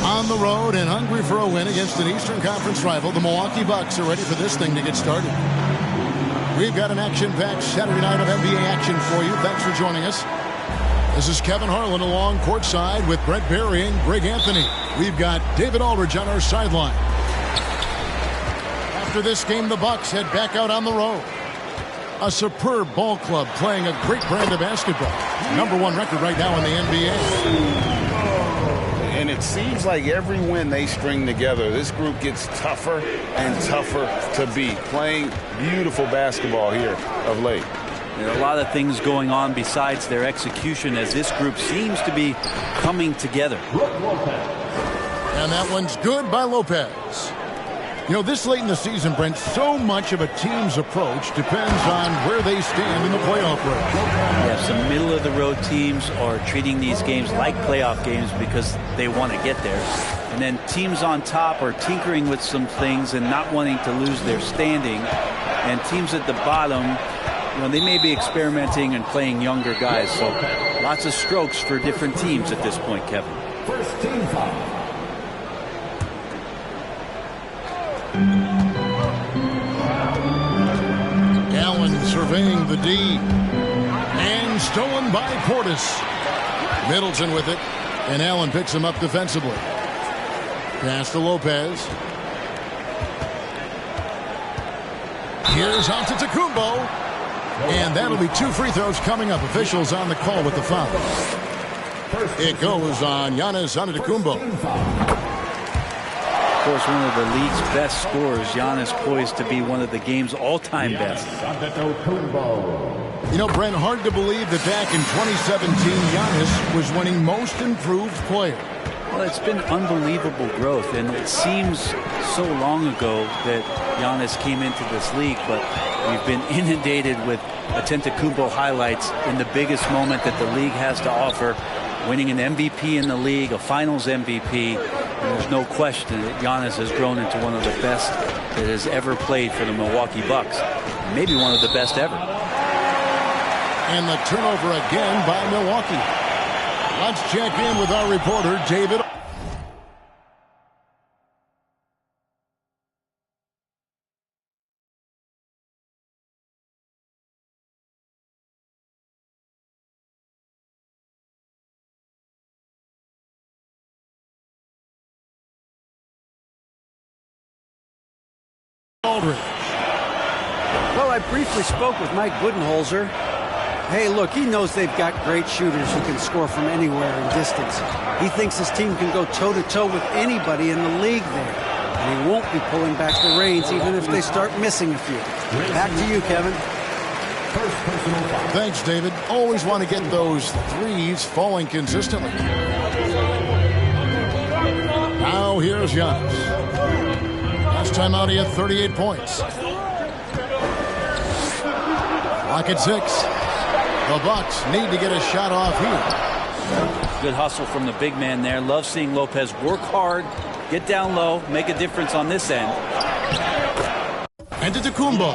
On the road and hungry for a win against an Eastern Conference rival, the Milwaukee Bucks are ready for this thing to get started. We've got an action-packed Saturday night of NBA action for you. Thanks for joining us. This is Kevin Harlan along courtside with Brett Barry and Greg Anthony. We've got David Aldridge on our sideline. After this game, the Bucks head back out on the road. A superb ball club playing a great brand of basketball. #1 record right now in the NBA. And it seems like every win they string together, this group gets tougher and tougher to beat. Playing beautiful basketball here of late. There are a lot of things going on besides their execution as this group seems to be coming together. And that one's good by Lopez. You know, this late in the season, Brent, so much of a team's approach depends on where they stand in the playoff race. Yes, the middle-of-the-road teams are treating these games like playoff games because they want to get there. And then teams on top are tinkering with some things and not wanting to lose their standing. And teams at the bottom, you know, they may be experimenting and playing younger guys. So lots of strokes for different teams at this point, Kevin. First team foul. Allen surveying the D. And stolen by Portis. Middleton with it. And Allen picks him up defensively. Pass to Lopez. Here's Antetokounmpo. And that'll be 2 free throws coming up. Officials on the call with the foul. It goes on Giannis Antetokounmpo. Of course, one of the league's best scorers. Giannis poised to be one of the game's all-time best. You know, Brent, hard to believe that back in 2017, Giannis was winning Most Improved Player. Well, it's been unbelievable growth, and it seems so long ago that Giannis came into this league, but we've been inundated with Antetokounmpo highlights in the biggest moment that the league has to offer, winning an MVP in the league, a Finals MVP. And there's no question that Giannis has grown into one of the best that has ever played for the Milwaukee Bucks. Maybe one of the best ever. And the turnover again by Milwaukee. Let's check in with our reporter, David. Aldridge. Well, I briefly spoke with Mike Budenholzer. Hey, look, he knows they've got great shooters who can score from anywhere in distance. He thinks his team can go toe-to-toe with anybody in the league there. And he won't be pulling back the reins even if they start missing a few. Back to you, Kevin. Thanks, David. Always want to get those threes falling consistently. Now here's Giannis. Last time out, he had 38 points. Clock at 6. The Bucks need to get a shot off here. Good hustle from the big man there. Love seeing Lopez work hard, get down low, make a difference on this end. Antetokounmpo.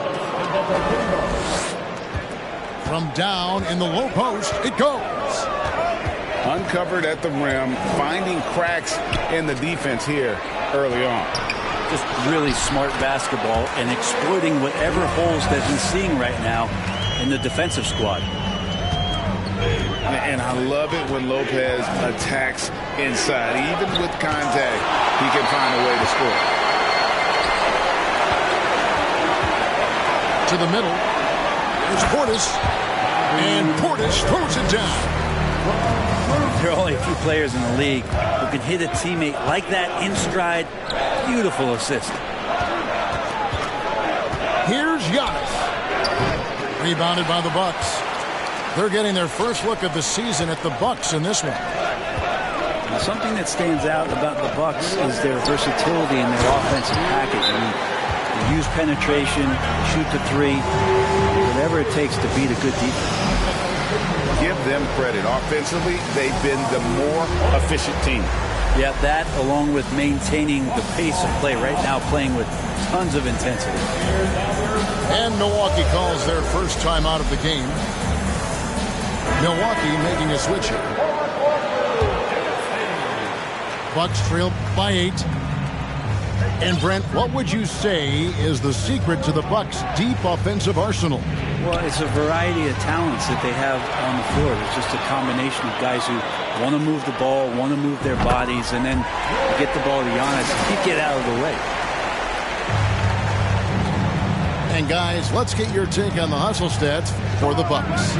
From down in the low post, it goes. Uncovered at the rim, finding cracks in the defense here early on. Just really smart basketball and exploiting whatever holes that he's seeing right now in the defensive squad. And I love it when Lopez attacks inside. Even with contact, he can find a way to score. To the middle. There's Portis. And Portis throws it down. There are only a few players in the league who can hit a teammate like that in stride. Beautiful assist. Here's Giannis. Rebounded by the Bucks. They're getting their first look of the season at the Bucks in this one. Now, something that stands out about the Bucks is their versatility in their offensive package. I mean, they use penetration, shoot the three, whatever it takes to beat a good defense. Give them credit. Offensively, they've been the more efficient team. Yeah, that along with maintaining the pace of play right now, playing with tons of intensity. And Milwaukee calls their first time out of the game. Milwaukee making a switch here. Bucks trail by 8. And Brent, what would you say is the secret to the Bucks' deep offensive arsenal? Well, it's a variety of talents that they have on the floor. It's just a combination of guys who want to move the ball, want to move their bodies, and then get the ball to Giannis. He get out of the way. And guys, let's get your take on the hustle stats for the Bucks.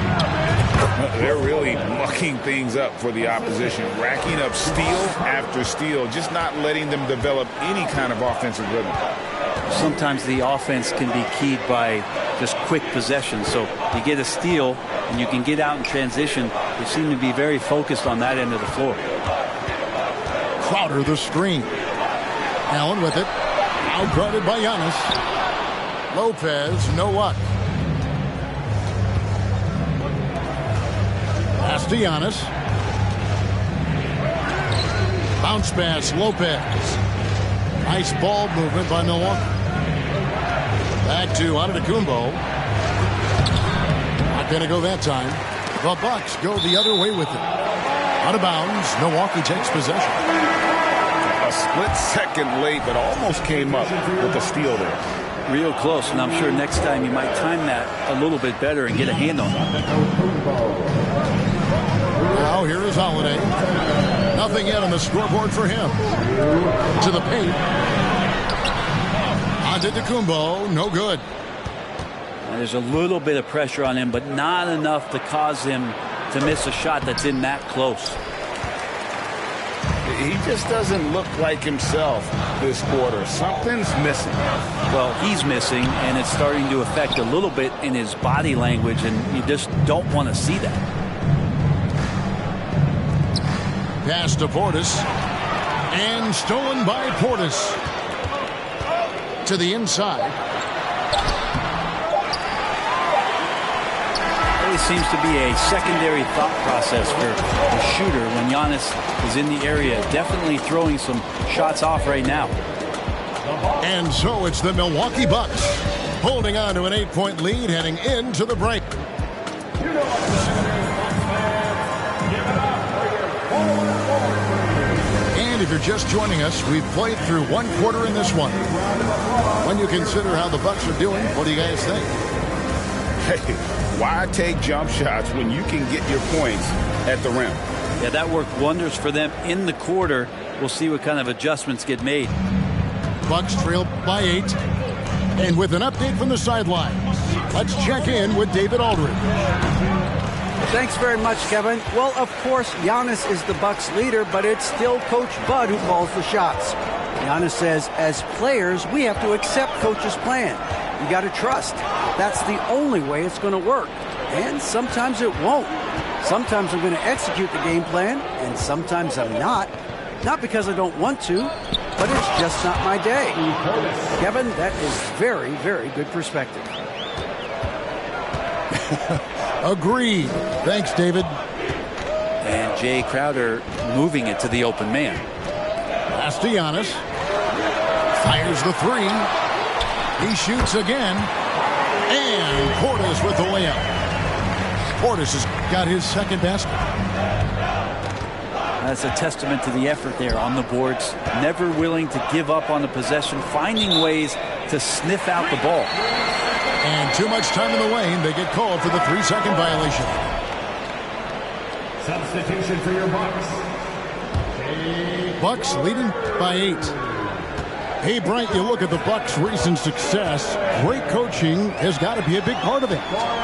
They're really mucking things up for the opposition, racking up steal after steal, just not letting them develop any kind of offensive rhythm. Sometimes the offense can be keyed by just quick possession. So you get a steal and you can get out in transition. They seem to be very focused on that end of the floor. Crowder the screen. Allen with it. Out-guarded by Giannis. Lopez, no luck. Pass to Giannis. Bounce pass, Lopez. Nice ball movement by Milwaukee. Back to Antetokounmpo. Not going to go that time. The Bucks go the other way with it. Out of bounds, Milwaukee takes possession. A split second late, but almost came up with a steal there. Real close, and I'm sure next time you might time that a little bit better and get a hand on it. Now here is Holiday. Nothing yet on the scoreboard for him. To the paint. Antetokounmpo, no good. There's a little bit of pressure on him, but not enough to cause him to miss a shot that's in that close. He just doesn't look like himself this quarter. Something's missing. Well, he's missing, and it's starting to affect a little bit in his body language, and you just don't want to see that. Pass to Portis. And stolen by Portis. To the inside. Always seems to be a secondary thought process for the shooter when Giannis is in the area. Definitely throwing some shots off right now. And so it's the Milwaukee Bucks holding on to an 8-point lead heading into the break. And if you're just joining us, we've played through one quarter in this one. When you consider how the Bucks are doing, what do you guys think? Hey, why take jump shots when you can get your points at the rim? Yeah, that worked wonders for them in the quarter. We'll see what kind of adjustments get made. Bucks trail by 8. And with an update from the sidelines, let's check in with David Aldridge. Thanks very much, Kevin. Well, of course, Giannis is the Bucks leader, but it's still Coach Bud who calls the shots. Giannis says, as players, we have to accept Coach's plan. You got to trust. That's the only way it's going to work. And sometimes it won't. Sometimes I'm going to execute the game plan, and sometimes I'm not. Not because I don't want to, but it's just not my day. Kevin, that is very, very good perspective. Agreed. Thanks, David. And Jay Crowder moving it to the open man. Pass to Giannis. Fires the 3. He shoots again. And Portis with the layup. Portis has got his second basket. That's a testament to the effort there on the boards. Never willing to give up on the possession, finding ways to sniff out the ball. And too much time in the lane. They get called for the 3-second violation. Substitution for your Bucks. Bucks leading by 8. Hey, Bright, you look at the Bucks' recent success. Great coaching has got to be a big part of it.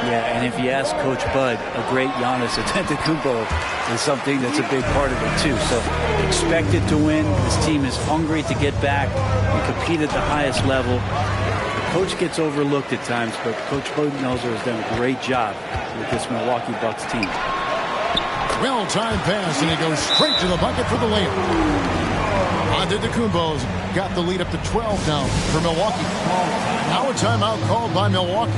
Yeah, and if you ask Coach Bud, a great Giannis Antetokounmpo is something that's a big part of it, too. So expected to win. This team is hungry to get back and compete at the highest level. The coach gets overlooked at times, but Coach Budenholzer has done a great job with this Milwaukee Bucks team. Well-timed pass, and he goes straight to the bucket for the layup. Antetokounmpo's got the lead up to 12 now for Milwaukee. Now a timeout called by Milwaukee.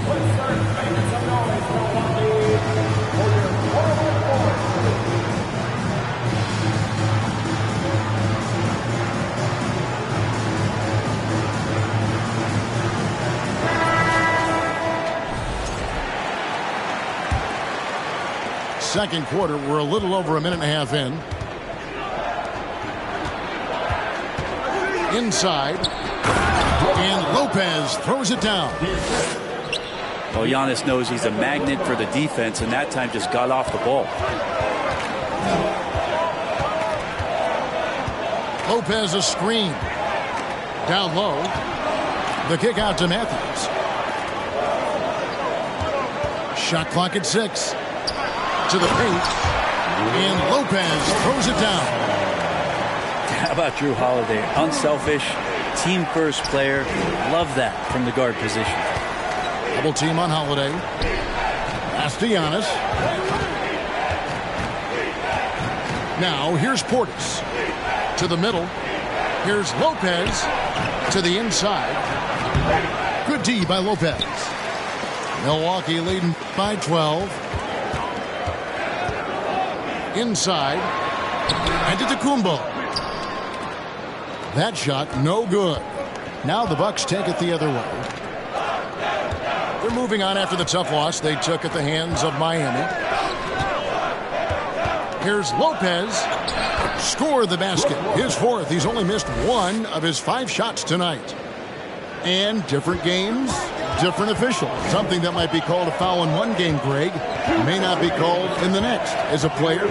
Second quarter, we're a little over a minute and a half in. Inside, and Lopez throws it down. Well, Giannis knows he's a magnet for the defense, and that time just got off the ball. Lopez a screen. Down low. The kick out to Matthews. Shot clock at 6. To the paint. And Lopez throws it down. How about Jrue Holiday? Unselfish, team-first player. Love that from the guard position. Double team on Holiday. Pass to Giannis. Now here's Portis. To the middle. Here's Lopez. To the inside. Good D by Lopez. Milwaukee leading by 12. Inside. Antetokounmpo. That shot no good. Now the Bucks take it the other way. They're moving on after the tough loss they took at the hands of Miami. Here's Lopez. Score the basket. His 4th. He's only missed 1 of his 5 shots tonight. And different games, different officials. Something that might be called a foul in one game, Greg, may not be called in the next. As a player,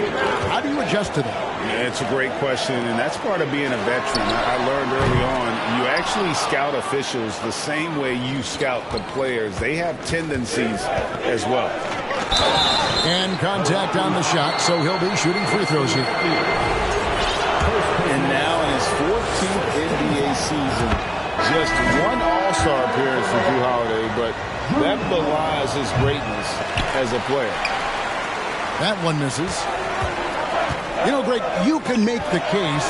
how do you adjust to that? Yeah, it's a great question, and that's part of being a veteran. I learned early on, you actually scout officials the same way you scout the players. They have tendencies as well. And contact on the shot, so he'll be shooting free throws here. And now in his 14th NBA season, just 1 All-Star appearance for Jrue Holiday, but that belies his greatness as a player. That one misses. You know, Greg, you can make the case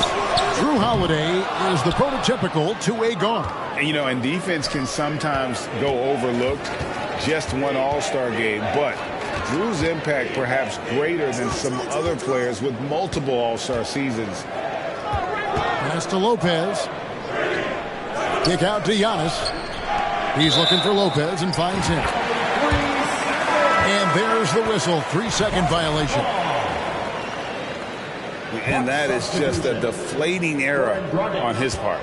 Jrue Holiday is the prototypical two-way guard. And, you know, and defense can sometimes go overlooked. Just 1 All-Star game, but Jrue's impact perhaps greater than some other players with multiple All-Star seasons. Pass to Lopez. Kick out to Giannis. He's looking for Lopez and finds him. And there's the whistle. 3-second violation. And that is just a deflating error on his part.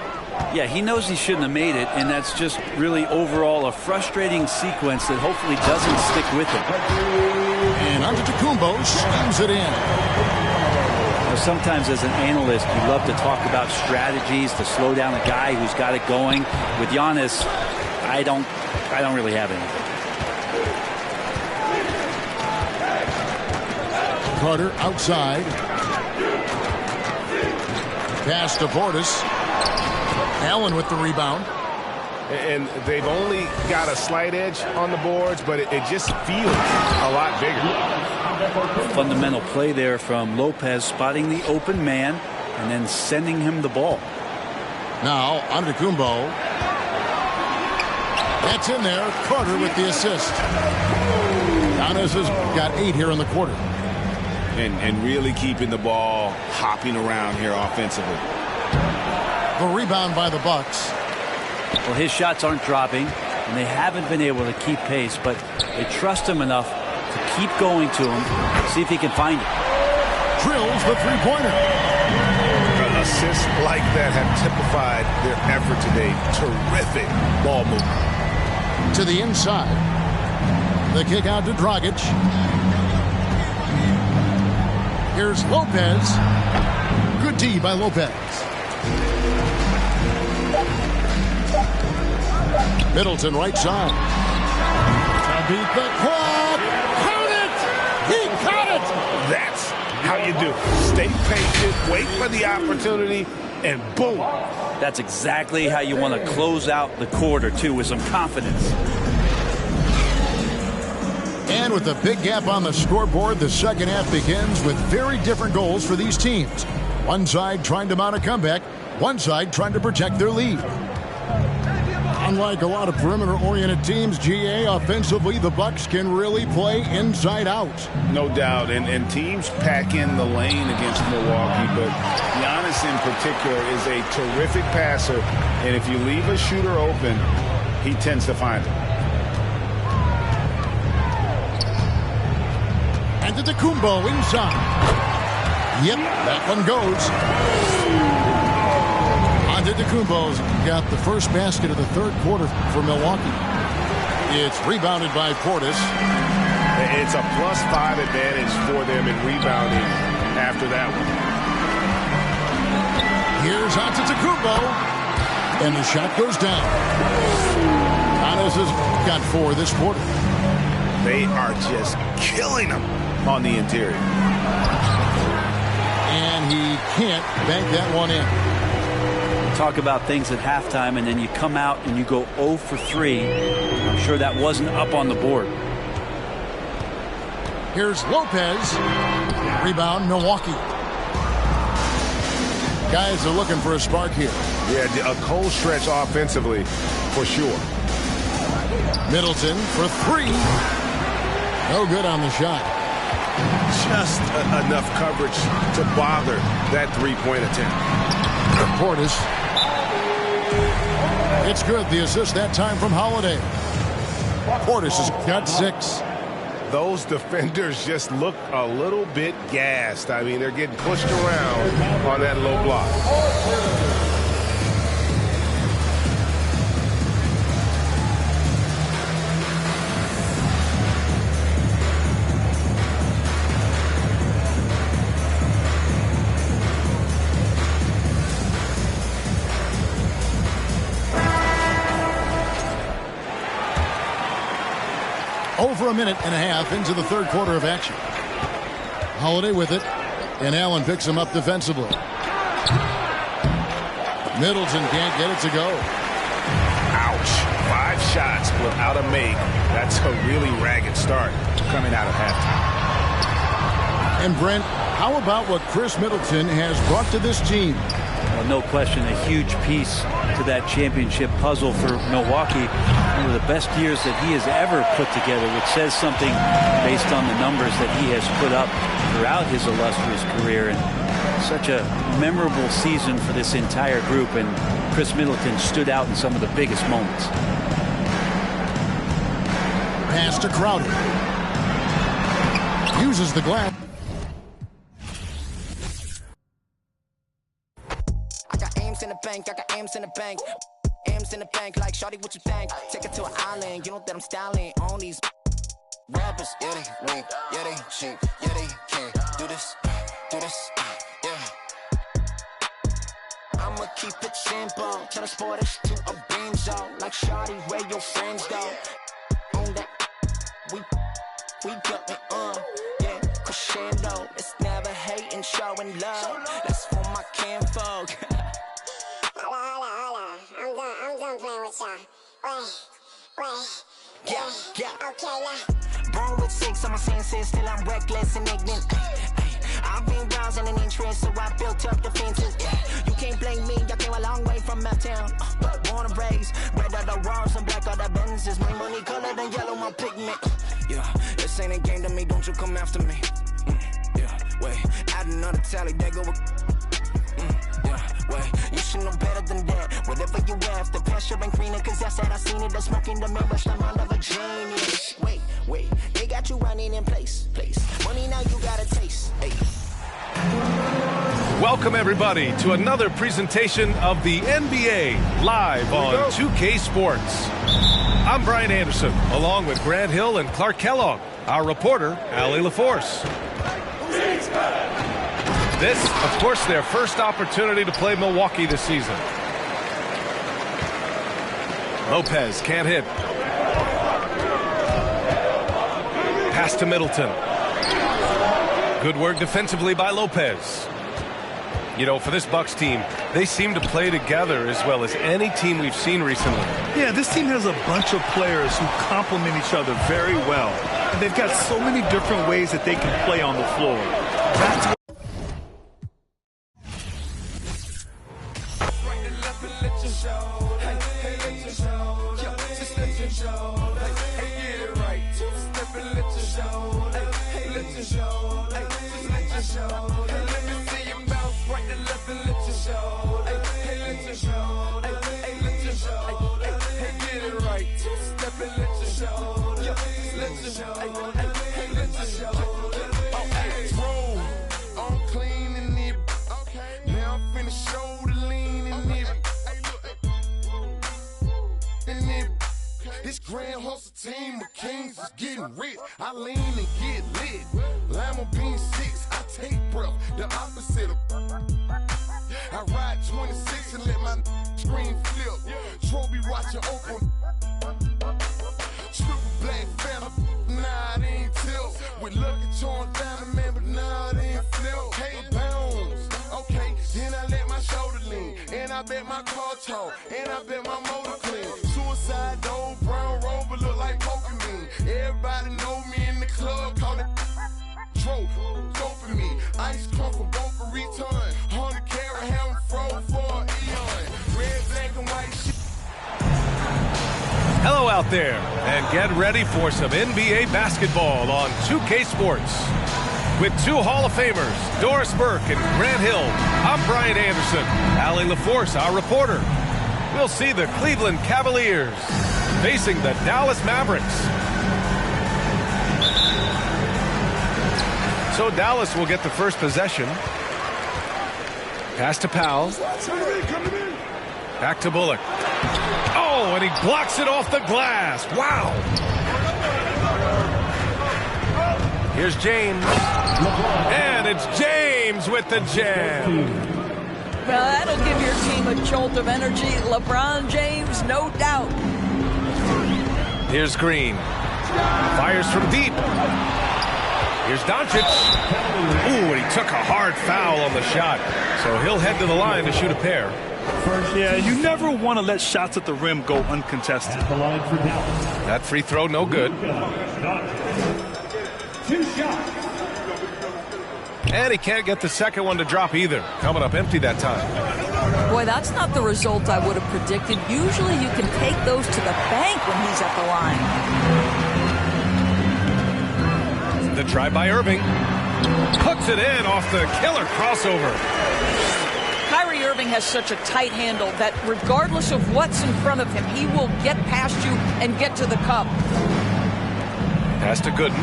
Yeah, he knows he shouldn't have made it, and that's just really overall a frustrating sequence that hopefully doesn't stick with him. And Antetokounmpo slams it in. Now, sometimes as an analyst, you love to talk about strategies to slow down a guy who's got it going. With Giannis, I don't really have any. Carter outside. Pass to Portis. Allen with the rebound. And they've only got a slight edge on the boards, but it just feels a lot bigger. Fundamental play there from Lopez, spotting the open man and then sending him the ball. Now Antetokounmpo. That's in there. Carter with the assist. Giannis has got 8 here in the quarter. And really keeping the ball hopping around here offensively. The rebound by the Bucks. Well, his shots aren't dropping, and they haven't been able to keep pace, but they trust him enough to keep going to him, see if he can find it. Drills the three-pointer. Assists like that have typified their effort today. Terrific ball movement. To the inside. The kick out to Dragic. Here's Lopez. Good D by Lopez. Middleton right side. To beat the clock. Count it! He caught it! That's how you do. Stay patient, wait for the opportunity, and boom. That's exactly how you want to close out the quarter, too, with some confidence. And with a big gap on the scoreboard, the second half begins with very different goals for these teams. One side trying to mount a comeback, one side trying to protect their lead. Unlike a lot of perimeter-oriented teams, GA, offensively, the Bucks can really play inside out. No doubt, and teams pack in the lane against Milwaukee, but Giannis in particular is a terrific passer, and if you leave a shooter open, he tends to find it. Antetokounmpo inside. Yep, that one goes. Antetokounmpo's got the first basket of the third quarter for Milwaukee. It's rebounded by Portis. It's a +5 advantage for them in rebounding after that one. Here's Antetokounmpo. And the shot goes down. Giannis has got 4 this quarter. They are just killing them on the interior. And he can't bank that one in. Talk about things at halftime, and then you come out and you go 0 for 3. I'm sure that wasn't up on the board. Here's Lopez. Rebound, Milwaukee. Guys are looking for a spark here. Yeah, a cold stretch offensively, for sure. Middleton for 3. No good on the shot. Just enough coverage to bother that three-point attempt. Portis. It's good. The assist that time from Holiday. Portis has got 6. Those defenders just look a little bit gassed. I mean, they're getting pushed around on that low block. Over a minute and a half into the third quarter of action. Holiday with it, and Allen picks him up defensively. Middleton can't get it to go. Ouch. 5 shots without a make. That's a really ragged start coming out of halftime. And Brent, how about what Chris Middleton has brought to this team? Well, no question, a huge piece to that championship puzzle for Milwaukee. One of the best years that he has ever put together, which says something based on the numbers that he has put up throughout his illustrious career. And such a memorable season for this entire group, and Chris Middleton stood out in some of the biggest moments. Pass to Crowder. Uses the glass. I got aims in the bank, I got aims in the bank. Aims in the bank, like shawty, what you think? Take it to an island, you know that I'm styling on these rappers. Yeah, they wink, yeah, they cheat, yeah, they can't do this, yeah. I'ma keep it simple, transport us to a benzo. Like shawty, where your friends go? On that, we got me on, yeah, crescendo. It's never hating, showing love. That's for my kinfolk. I'm done playing with y'all. Wait. Yeah. Okay, now. Born with 6 on my senses, still I'm reckless and ignorant. I've been browsing an interest, so I built up defenses. You can't blame me, I came a long way from Uptown. Born and raised, red are the walls and black are the Benzes. My money colored and yellow, my pigment. Yeah, this ain't a game to me, don't you come after me. Yeah, wait, add another tally, there go a... Wait, you should know better than that. Whatever you have, the pressure ain't greener, cause that's that I seen it. The smoke in the mirror, the mind of a genius. Wait, they got you running in place. Money now you got a taste. Hey. Welcome everybody to another presentation of the NBA live on 2K Sports. I'm Brian Anderson, along with Grant Hill and Clark Kellogg, our reporter, Allie LaForce. This, of course, their first opportunity to play Milwaukee this season. Lopez can't hit. Pass to Middleton. Good work defensively by Lopez. You know, for this Bucks team, they seem to play together as well as any team we've seen recently. Yeah, this team has a bunch of players who complement each other very well. And they've got so many different ways that they can play on the floor. That's Grand hustle team of kings is getting rich. I lean and get lit. Lima bean 6, I take breath. The opposite of. I ride 26 and let my screen flip. Trophy watching open. Triple black phantom. Nah, my car talk, and I bet my motor clean. Suicide dope, brown rover look like Pokemon. Everybody know me in the club, call it trope. Doping me, ice crump for both a return. 100 carat, have froze for an eon. Red, black, and white shit. Hello out there, and get ready for some NBA basketball on 2K Sports. With two Hall of Famers, Doris Burke and Grant Hill, I'm Brian Anderson. Allie LaForce, our reporter. We'll see the Cleveland Cavaliers facing the Dallas Mavericks. So Dallas will get the first possession. Pass to Powell. Back to Bullock. Oh, and he blocks it off the glass. Wow. Here's James. And it's James with the jam. Well, that'll give your team a jolt of energy. LeBron James, no doubt. Here's Green. Fires from deep. Here's Doncic. Ooh, and he took a hard foul on the shot. So he'll head to the line to shoot a pair. Yeah, you never want to let shots at the rim go uncontested. That free throw, no good. 2 shots. And he can't get the second one to drop either. Coming up empty that time. Boy, that's not the result I would have predicted. Usually you can take those to the bank when he's at the line. The try by Irving. Puts it in off the killer crossover. Kyrie Irving has such a tight handle that regardless of what's in front of him, he will get past you and get to the cup. Pass to Gooden.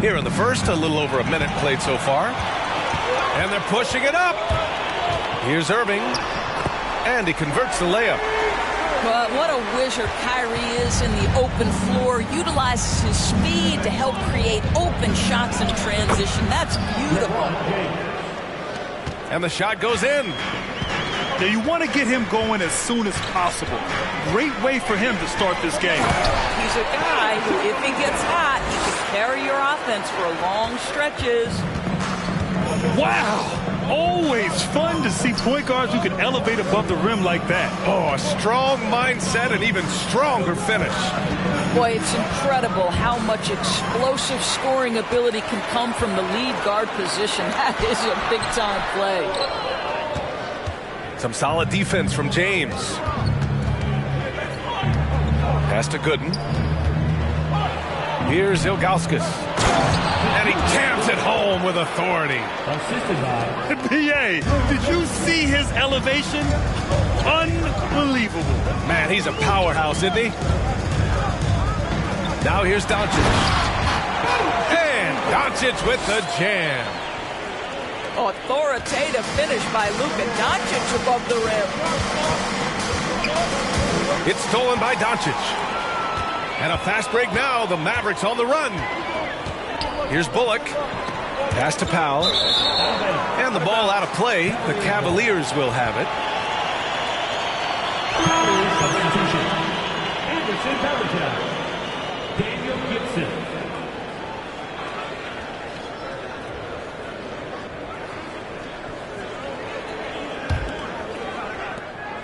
Here in the first, a little over a minute played so far. And they're pushing it up. Here's Irving. And he converts the layup. But what a wizard Kyrie is in the open floor. Utilizes his speed to help create open shots in transition. That's beautiful. And the shot goes in. Yeah, you want to get him going as soon as possible. Great way for him to start this game. He's a guy who, if he gets hot, he can carry your offense for long stretches. Wow! Always fun to see point guards who can elevate above the rim like that. Oh, a strong mindset and even stronger finish. Boy, it's incredible how much explosive scoring ability can come from the lead guard position. That is a big-time play. Some solid defense from James. Pass to Gooden. Here's Ilgauskas. And he jams it home with authority. Assisted by PA, did you see his elevation? Unbelievable. Man, he's a powerhouse, isn't he? Now here's Doncic. And Doncic with the jam. Authoritative finish by Luka Doncic above the rim. It's stolen by Doncic. And a fast break now. The Mavericks on the run. Here's Bullock. Pass to Powell. And the ball out of play. The Cavaliers will have it. Substitution. Anderson Varejao. Daniel Gibson.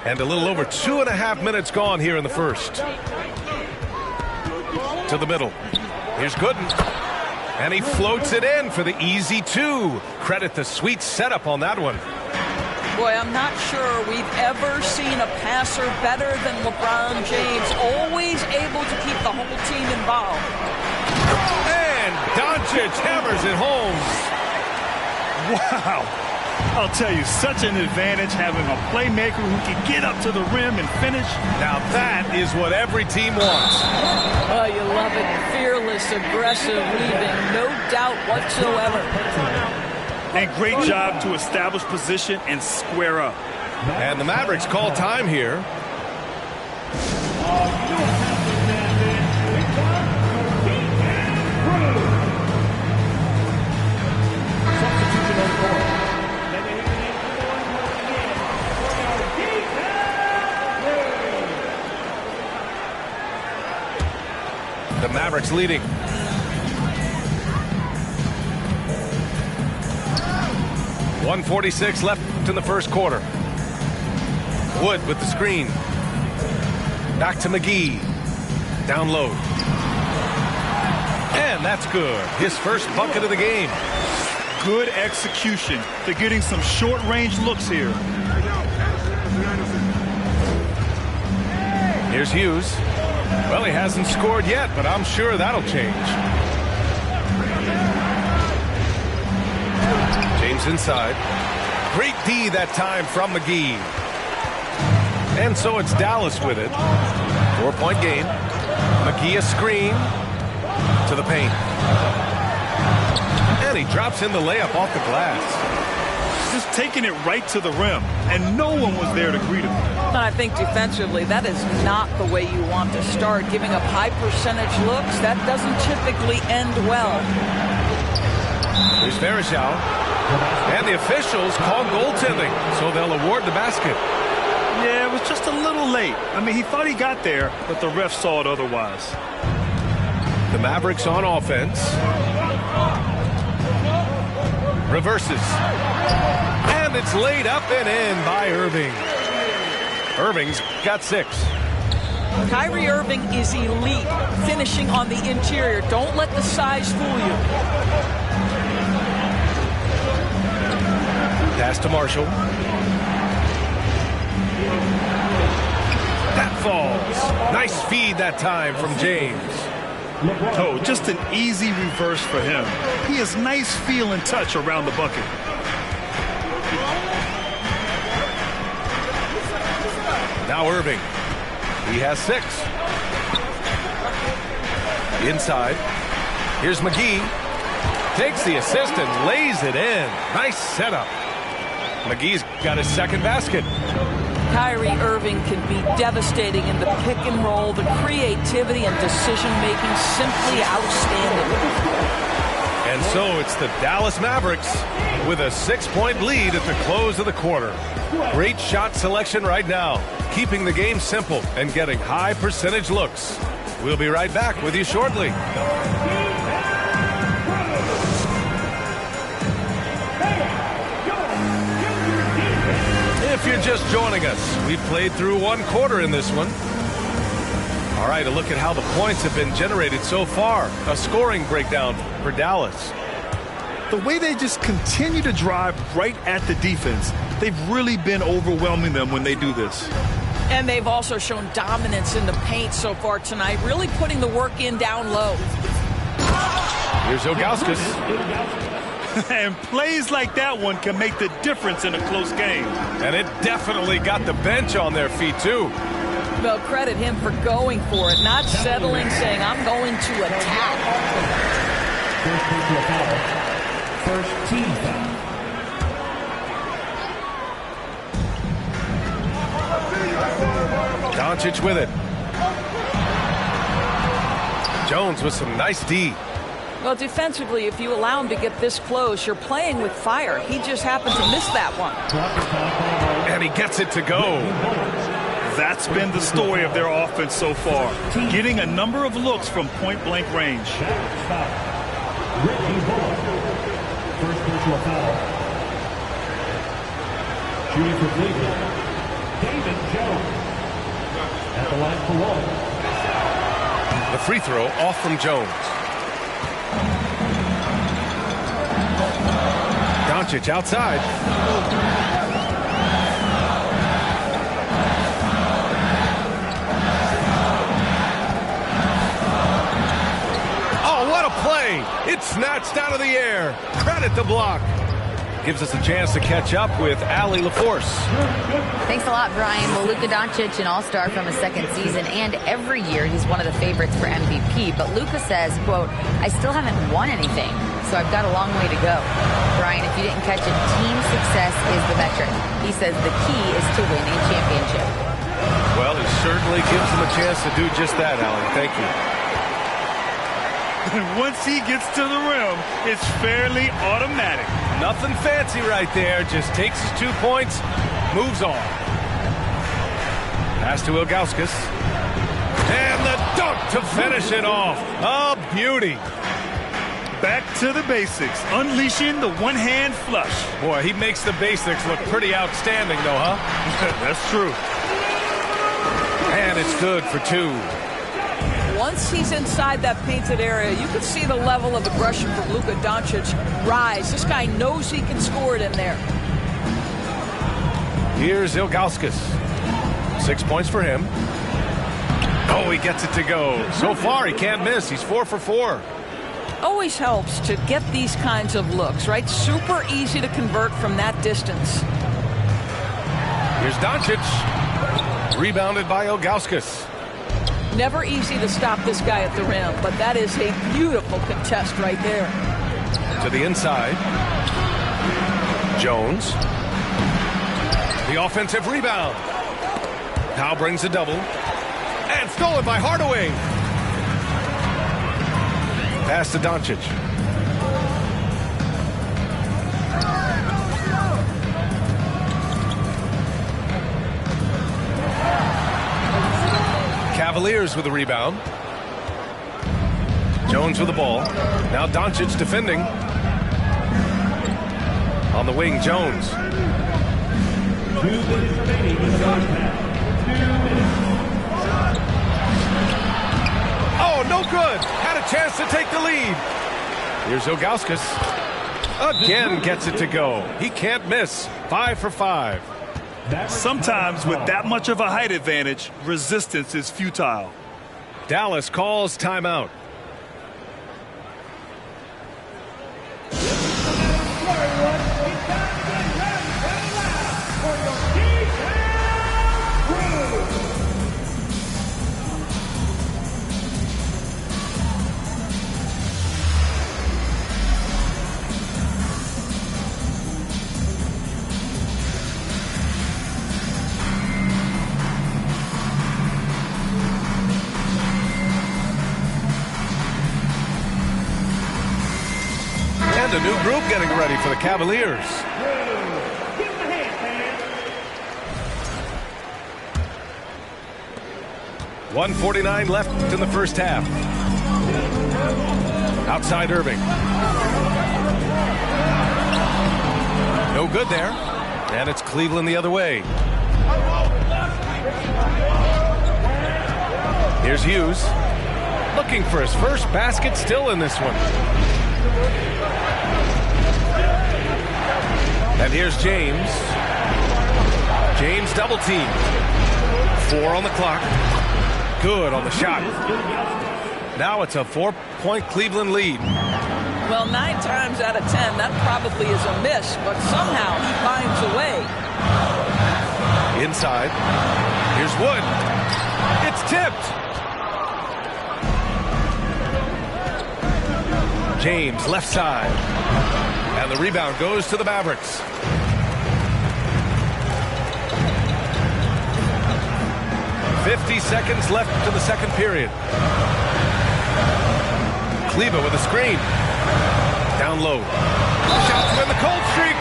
And a little over 2.5 minutes gone here in the first. To the middle. Here's Gooden. And he floats it in for the easy 2. Credit the sweet setup on that one. Boy, I'm not sure we've ever seen a passer better than LeBron James. Always able to keep the whole team involved. And Doncic hammers it home. Wow. I'll tell you, such an advantage having a playmaker who can get up to the rim and finish. Now that is what every team wants. Oh, you love it. Fearless, aggressive, leaving no doubt whatsoever. And great job to establish position and square up. And the Mavericks call time here. The Mavericks leading. 1:46 left in the first quarter. Wood with the screen. Back to McGee. Down low. And that's good. His first bucket of the game. Good execution. They're getting some short-range looks here. Here's Hughes. Well, he hasn't scored yet, but I'm sure that'll change. James inside. Great D that time from McGee. And so it's Dallas with it. 4-point game. McGee a screen to the paint. And he drops in the layup off the glass. Just taking it right to the rim, and no one was there to greet him. And I think defensively, that is not the way you want to start. Giving up high percentage looks, that doesn't typically end well. Here's Varejao. And the officials call goaltending, so they'll award the basket. Yeah, it was just a little late. I mean, he thought he got there, but the ref saw it otherwise. The Mavericks on offense. Reverses. And it's laid up and in by Irving. Irving's got 6. Kyrie Irving is elite, finishing on the interior. Don't let the size fool you. Pass to Marshall. That falls. Nice feed that time from James. Oh, just an easy reverse for him. He has nice feel and touch around the bucket. Now Irving. He has 6. Inside. Here's McGee. Takes the assist and lays it in. Nice setup. McGee's got his second basket. Kyrie Irving can be devastating in the pick and roll. The creativity and decision-making simply outstanding. And so it's the Dallas Mavericks with a 6-point lead at the close of the quarter. Great shot selection right now, keeping the game simple and getting high percentage looks. We'll be right back with you shortly. If you're just joining us, we've played through 1 quarter in this one. All right, a look at how the points have been generated so far. A scoring breakdown for Dallas. The way they just continue to drive right at the defense, they've really been overwhelming them when they do this. And they've also shown dominance in the paint so far tonight, really putting the work in down low. Here's Ilgauskas. And plays like that one can make the difference in a close game. And it definitely got the bench on their feet, too. Well, credit him for going for it, not settling, saying, I'm going to attack. First team foul. Doncic with it. Jones with some nice D. Well, defensively, if you allow him to get this close, you're playing with fire. He just happened to miss that one. And he gets it to go. That's been the story of their offense so far, getting a number of looks from point-blank range. Ricky Bullock, first personal foul. Shooting for Cleveland, David Jones. At the line for one. The free throw off from Jones. Doncic outside. Oh, what a play! It's snatched out of the air. Credit the block. Gives us a chance to catch up with Allie LaForce. Thanks a lot, Brian. Well, Luka Doncic, an all-star from his second season, and every year he's one of the favorites for MVP. But Luka says, quote, I still haven't won anything, so I've got a long way to go. Brian, if you didn't catch it, team success is the metric. He says the key is to win a championship. Well, it certainly gives him a chance to do just that, Allie. Thank you. Once he gets to the rim, it's fairly automatic. Nothing fancy right there. Just takes his 2 points, moves on. Pass to Ilgauskas. And the dunk to finish it off. A beauty. Back to the basics, unleashing the one-hand flush. Boy, he makes the basics look pretty outstanding, though, huh? That's true. And it's good for 2. Once he's inside that painted area, you can see the level of aggression from Luka Doncic rise. This guy knows he can score it in there. Here's Ilgauskas. 6 points for him. Oh, he gets it to go. So far, he can't miss. He's 4 for 4. Always helps to get these kinds of looks, right? Super easy to convert from that distance. Here's Doncic. Rebounded by Ilgauskas. Never easy to stop this guy at the rim, but that is a beautiful contest right there. To the inside. Jones. The offensive rebound. Now brings a double. And stolen by Hardaway. Pass to Doncic. Cavaliers with the rebound. Jones with the ball. Now Doncic defending. On the wing, Jones. 2 minutes remaining in the first half. 2 minutes. Oh, no good. Had a chance to take the lead. Here's Ilgauskas. Again gets it to go. He can't miss. 5 for 5. Sometimes with that much of a height advantage, resistance is futile. Dallas calls timeout. A new group getting ready for the Cavaliers. 1:49 left in the first half. Outside Irving. No good there. And it's Cleveland the other way. Here's Hughes. Looking for his first basket, still in this one. And here's James. James double team. 4 on the clock. Good on the shot. Now it's a 4-point Cleveland lead. Well, 9 times out of 10, that probably is a miss, but somehow he finds a way. Inside. Here's Wood. It's tipped. James left side. And the rebound goes to the Mavericks. "50 seconds left to the second period. Kleber with a screen. Down low. Shots win the cold streak.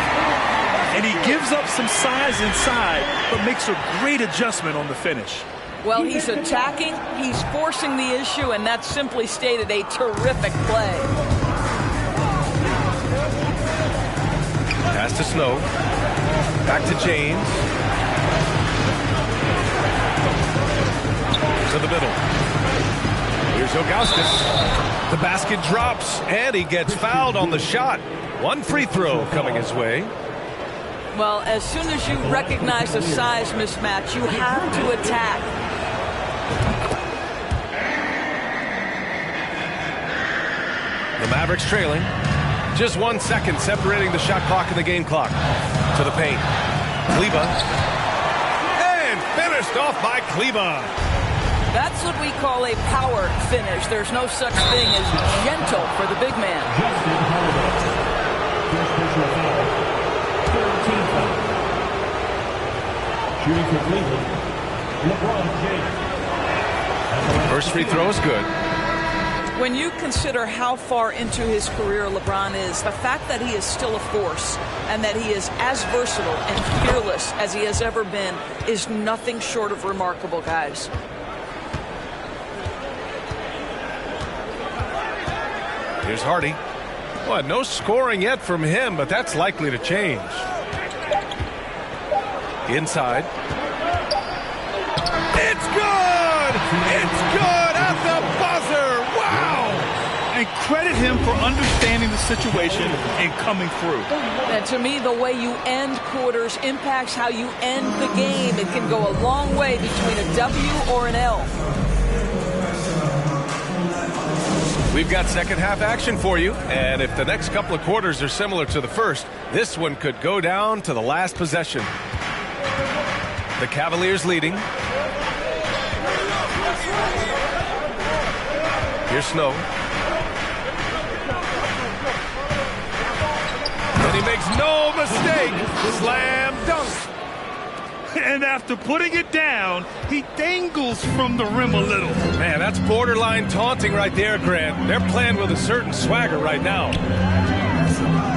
And he gives up some size inside, but makes a great adjustment on the finish. Well, he's attacking, he's forcing the issue, and that's simply stated a terrific play. Pass to Snow. Back to James. To the middle. Here's Ilgauskas. The basket drops, and he gets fouled on the shot. 1 free throw coming his way. Well, as soon as you recognize a size mismatch, you have to attack. The Mavericks trailing. Just 1 second separating the shot clock and the game clock. To the paint. Kleber. And finished off by Kleber. That's what we call a power finish. There's no such thing as gentle for the big man. Justin Holiday. First personal foul. 13 foul. Shooting for Cleveland, LeBron James. First free throw is good. When you consider how far into his career LeBron is, the fact that he is still a force and that he is as versatile and fearless as he has ever been is nothing short of remarkable, guys. Here's Hardy. Well, no scoring yet from him, but that's likely to change. Inside. It's good! It's good at the buzzer! Wow! And credit him for understanding the situation and coming through. And to me, the way you end quarters impacts how you end the game. It can go a long way between a W or an L. We've got second half action for you, and if the next couple of quarters are similar to the first, this one could go down to the last possession. The Cavaliers leading. Here's Snow. And he makes no mistake. Slam dunk. And after putting it down, he dangles from the rim a little. Man, that's borderline taunting right there, Grant. They're playing with a certain swagger right now.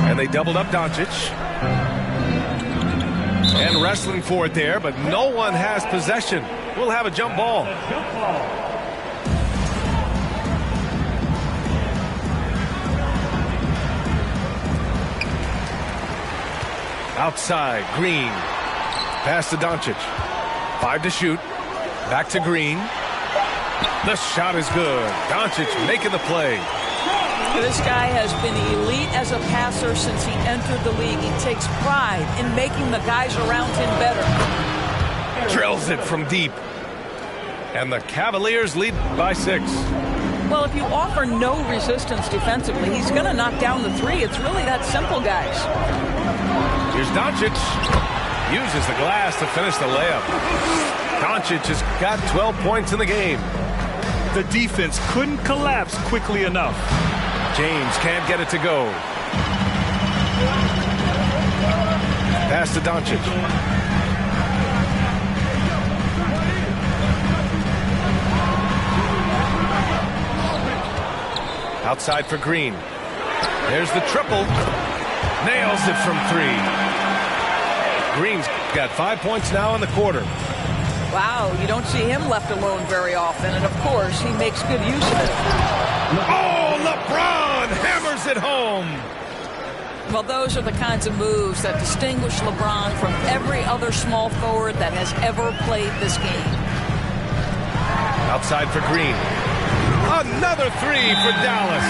And they doubled up Doncic. And wrestling for it there, but no one has possession. We'll have a jump ball. Outside, Green. Pass to Doncic. 5 to shoot. Back to Green. The shot is good. Doncic making the play. This guy has been elite as a passer since he entered the league. He takes pride in making the guys around him better. Drills it from deep. And the Cavaliers lead by 6. Well, if you offer no resistance defensively, he's going to knock down the three. It's really that simple, guys. Here's Doncic. Uses the glass to finish the layup. Doncic has got 12 points in the game. The defense couldn't collapse quickly enough. James can't get it to go. Pass to Doncic. Outside for Green. There's the triple. Nails it from 3. Green's got 5 points now in the quarter. Wow, you don't see him left alone very often, and of course, he makes good use of it. Oh, LeBron hammers it home. Well, those are the kinds of moves that distinguish LeBron from every other small forward that has ever played this game. Outside for Green. Another 3 for Dallas.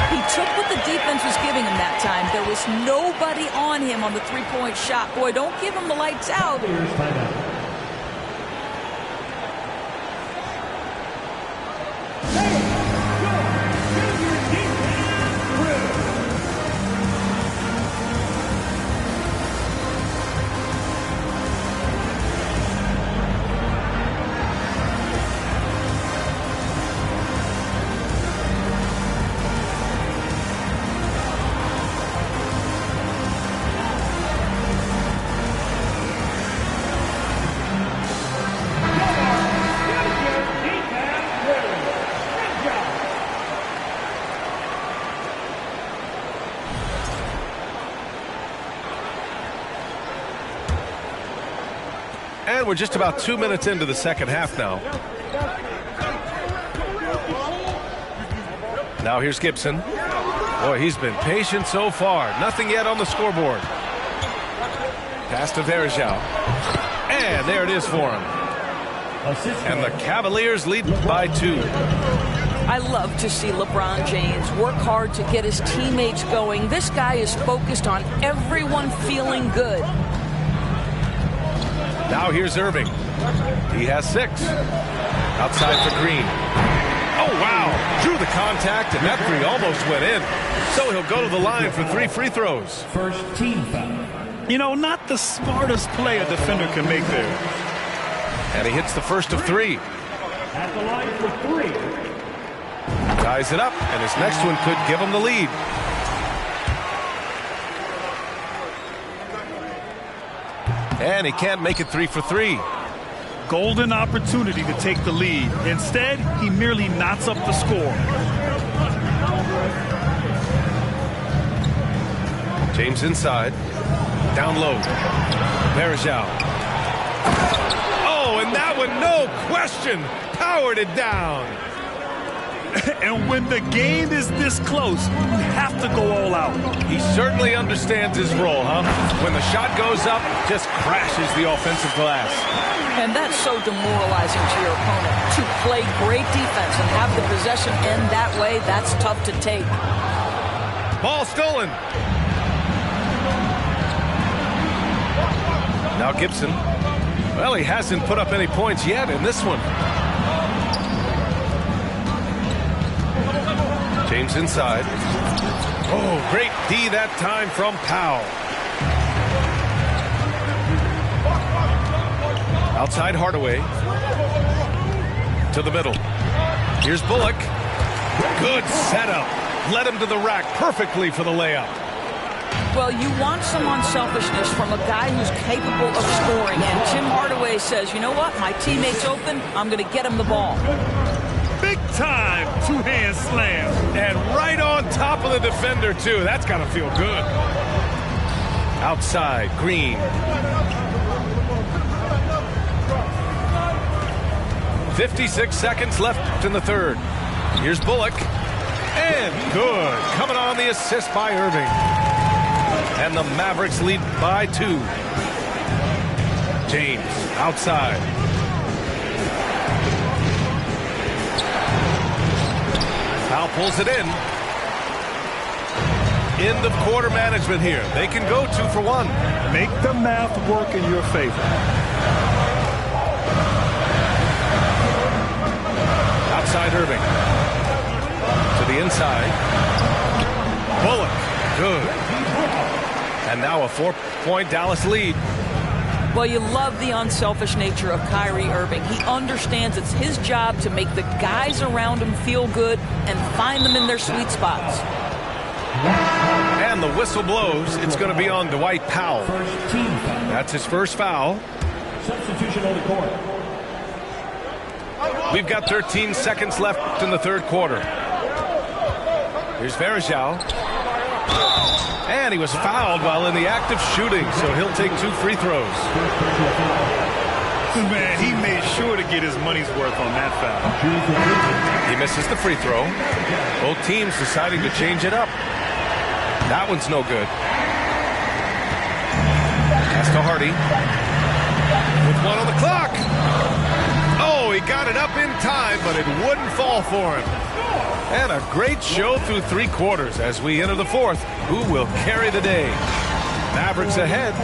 He took what the defense was giving him that time. There was nobody on him on the three-point shot. Boy, don't give him the lights out. And we're just about 2 minutes into the second half now. Now here's Gibson. Boy, he's been patient so far. Nothing yet on the scoreboard. Pass to Varejao. And there it is for him. And the Cavaliers lead by 2. I love to see LeBron James work hard to get his teammates going. This guy is focused on everyone feeling good. Now here's Irving. He has 6. Outside for Green. Oh, wow. Drew the contact, and that 3 almost went in. So he'll go to the line for 3 free throws. First team foul. You know, not the smartest play a defender can make there. And he hits the first of 3. At the line for 3. Ties it up, and his next one could give him the lead. And he can't make it 3 for 3. Golden opportunity to take the lead. Instead, he merely knots up the score. James inside. Down low. Varejao. Oh, and that one, no question, powered it down. And when the game is this close, you have to go all out. He certainly understands his role, huh? When the shot goes up, just crashes the offensive glass. And that's so demoralizing to your opponent. To play great defense and have the possession end that way, that's tough to take. Ball stolen. Now Gibson. Well, he hasn't put up any points yet in this one. James inside. Oh, great D that time from Powell. Outside Hardaway. To the middle. Here's Bullock. Good setup. Led him to the rack perfectly for the layup. Well, you want some unselfishness from a guy who's capable of scoring. And Tim Hardaway says, you know what? My teammate's open. I'm going to get him the ball. Big time two-hand slam. And right on top of the defender, too. That's got to feel good. Outside, Green. 56 seconds left in the third. Here's Bullock. And good. Coming on the assist by Irving. And the Mavericks lead by 2. James outside. Powell pulls it in. End of quarter management here. They can go 2 for 1. Make the math work in your favor. Outside Irving. To the inside. Bullock. Good. And now a 4-point Dallas lead. Well, you love the unselfish nature of Kyrie Irving. He understands it's his job to make the guys around him feel good and find them in their sweet spots. And the whistle blows. It's going to be on Dwight Powell. That's his first foul. Substitution on the court. We've got 13 seconds left in the third quarter. Here's Varejao. And he was fouled while in the act of shooting, so he'll take 2 free throws. Man, he made sure to get his money's worth on that foul. He misses the free throw. Both teams deciding to change it up. That one's no good. Pass to Hardy. With 1 on the clock. Oh, he got it up in time, but it wouldn't fall for him. And a great show through 3 quarters as we enter the fourth. Who will carry the day? Mavericks ahead,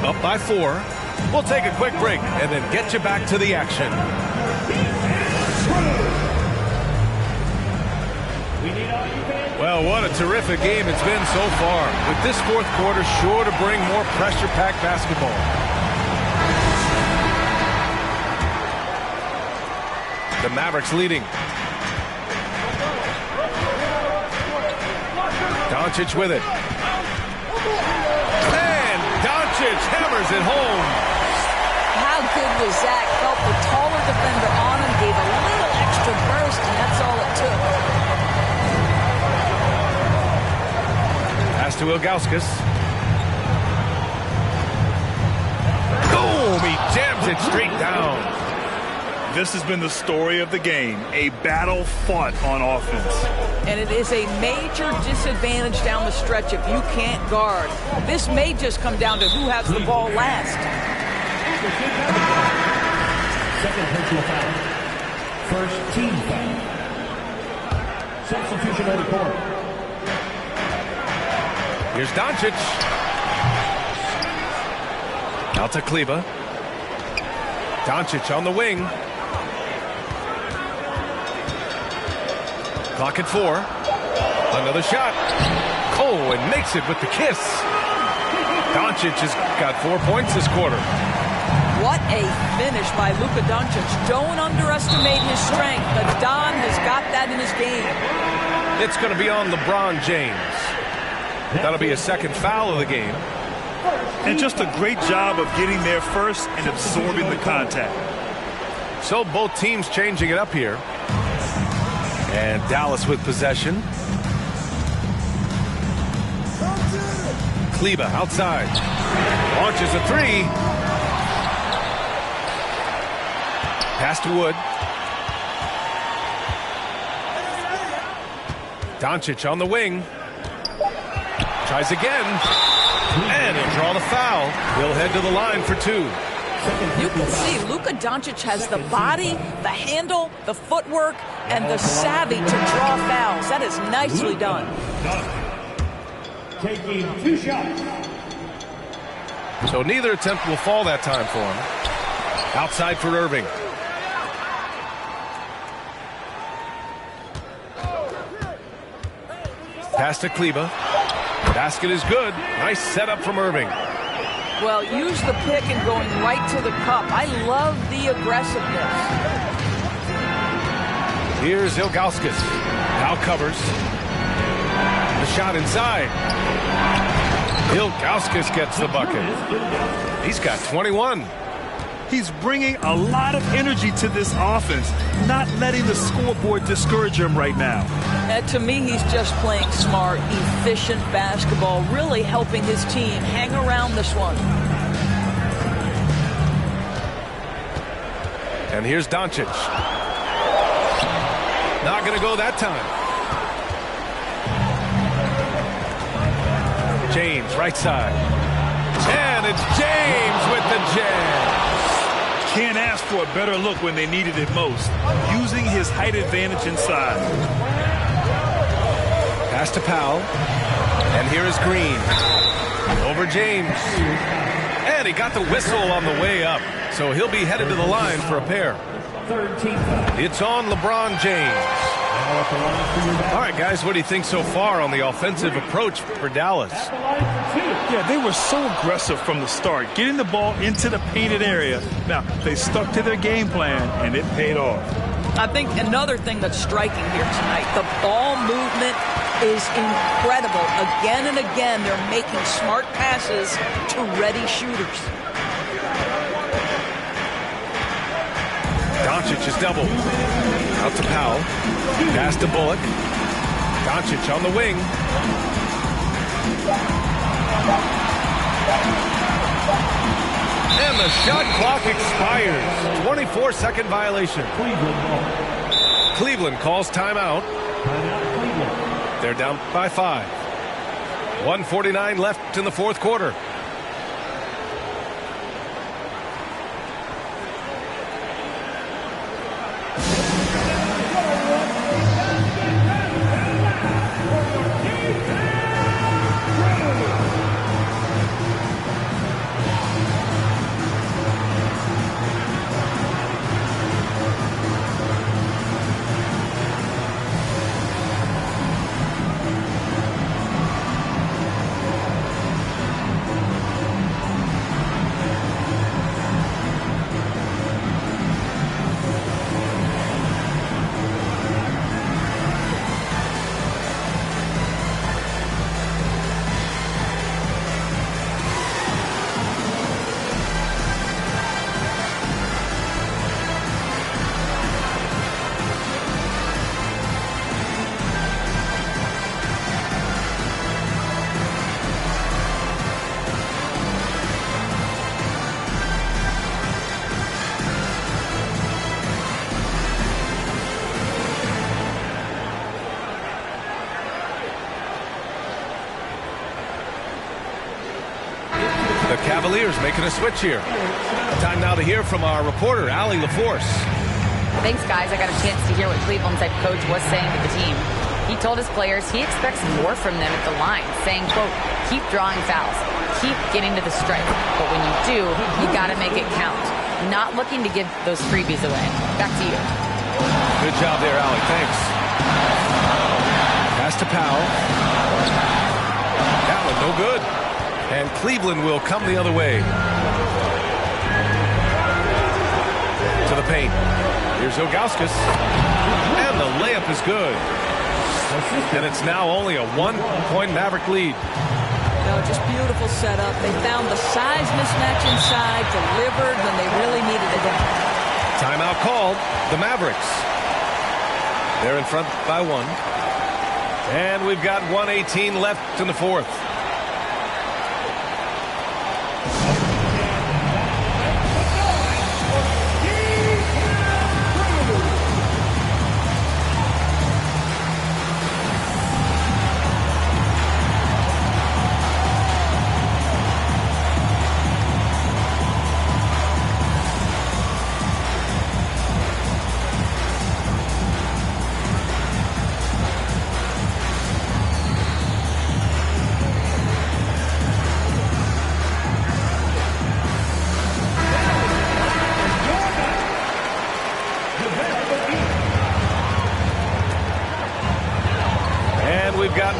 up by 4. We'll take a quick break and then get you back to the action. Well, what a terrific game it's been so far. With this fourth quarter sure to bring more pressure-packed basketball. The Mavericks leading. Doncic with it. And Doncic hammers it home. How good was that? Felt the taller defender on him, gave a little extra burst, and that's all it took. Pass to Ilgauskas. Boom! He jams it straight down. This has been the story of the game, a battle fought on offense. And it is a major disadvantage down the stretch if you can't guard. This may just come down to who has the ball last. Second personal foul. First team foul. Substitution on the court. Here's Doncic. Out to Kleber. Doncic on the wing. Clock at 4. Another shot. Cole and makes it with the kiss. Doncic has got 4 points this quarter. What a finish by Luka Doncic. Don't underestimate his strength. The Don has got that in his game. It's going to be on LeBron James. That'll be a second foul of the game. And just a great job of getting there first and absorbing the contact. So both teams changing it up here. And Dallas with possession. Kleber outside. Launches a 3. Pass to Wood. Doncic on the wing. Tries again. And he'll draw the foul. He'll head to the line for 2. You can see Luka Doncic has the body, the handle, the footwork, and the savvy to draw fouls. That is nicely done. Taking 2 shots. So neither attempt will fall that time for him. Outside for Irving. Pass to Kleber. Basket is good. Nice setup from Irving. Well, use the pick and going right to the cup. I love the aggressiveness. Here's Ilgauskas. Now covers. The shot inside. Ilgauskas gets the bucket. He's got 21. He's bringing a lot of energy to this offense, not letting the scoreboard discourage him right now. To me, he's just playing smart, efficient basketball, really helping his team hang around this one. And here's Doncic. Not going to go that time. James, right side. And it's James with the jam. Can't ask for a better look when they needed it most. Using his height advantage inside. Pass to Powell. And here is Green. Over James. And he got the whistle on the way up. So he'll be headed to the line for a pair. It's on LeBron James. All right, guys, what do you think so far on the offensive approach for Dallas? Yeah, they were so aggressive from the start, getting the ball into the painted area. Now, they stuck to their game plan, and it paid off. I think another thing that's striking here tonight, the ball movement is incredible. Again and again, they're making smart passes to ready shooters. Doncic is doubled. Out to Powell. Pass to Bullock. Doncic on the wing. And the shot clock expires. 24-second violation. Cleveland calls timeout. They're down by 5. 1:49 left in the fourth quarter. Cavaliers making a switch here. Time now to hear from our reporter, Allie LaForce. Thanks, guys. I got a chance to hear what Cleveland's head coach was saying to the team. He told his players he expects more from them at the line, saying, quote, keep drawing fouls, keep getting to the stripe. But when you do, you got to make it count. Not looking to give those freebies away. Back to you. Good job there, Allie. Thanks. Pass to Powell. That one no good. And Cleveland will come the other way. To the paint. Here's Ilgauskas. And the layup is good. And it's now only a 1-point Maverick lead. No, just beautiful setup. They found the size mismatch inside, delivered when they really needed it. Timeout called. The Mavericks. They're in front by 1. And we've got 1:18 left in the fourth.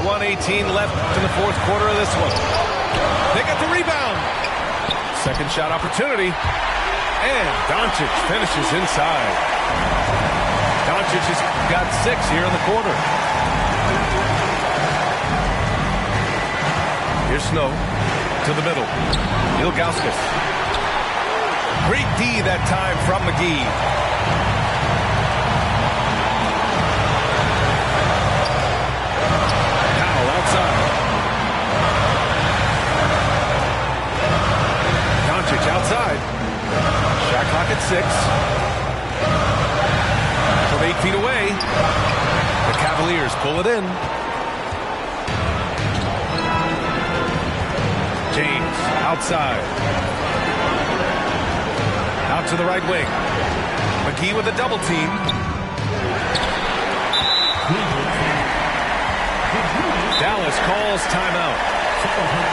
1:18 left in the fourth quarter of this one. They get the rebound. Second shot opportunity. And Doncic finishes inside. Doncic has got 6 here in the quarter. Here's Snow to the middle. Ilgauskas. Great D that time from McGee. Powell outside. Doncic outside. Shot clock at 6. From 8 feet away. The Cavaliers pull it in. James outside. Out to the right wing. McGee with a double team. Dallas calls timeout.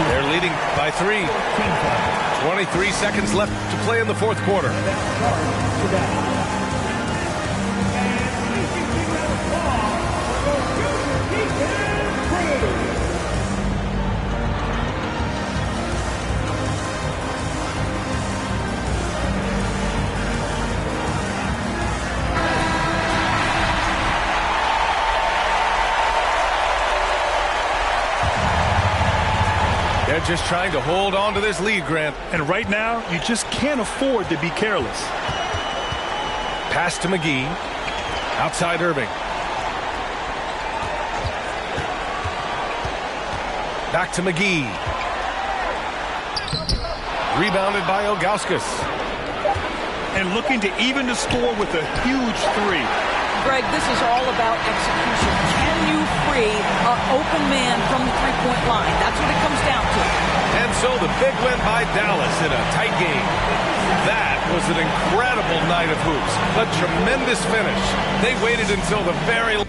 They're leading by 3. 23 seconds left to play in the fourth quarter. They're just trying to hold on to this lead, Grant. And right now, you just can't afford to be careless. Pass to McGee. Outside Irving. Back to McGee. Rebounded by Ilgauskas. And looking to even the score with a huge 3. Greg, this is all about execution. Can you free an open man from the three-point line? That's what it comes down to. And so the big win by Dallas in a tight game. That was an incredible night of hoops. A tremendous finish. They waited until the very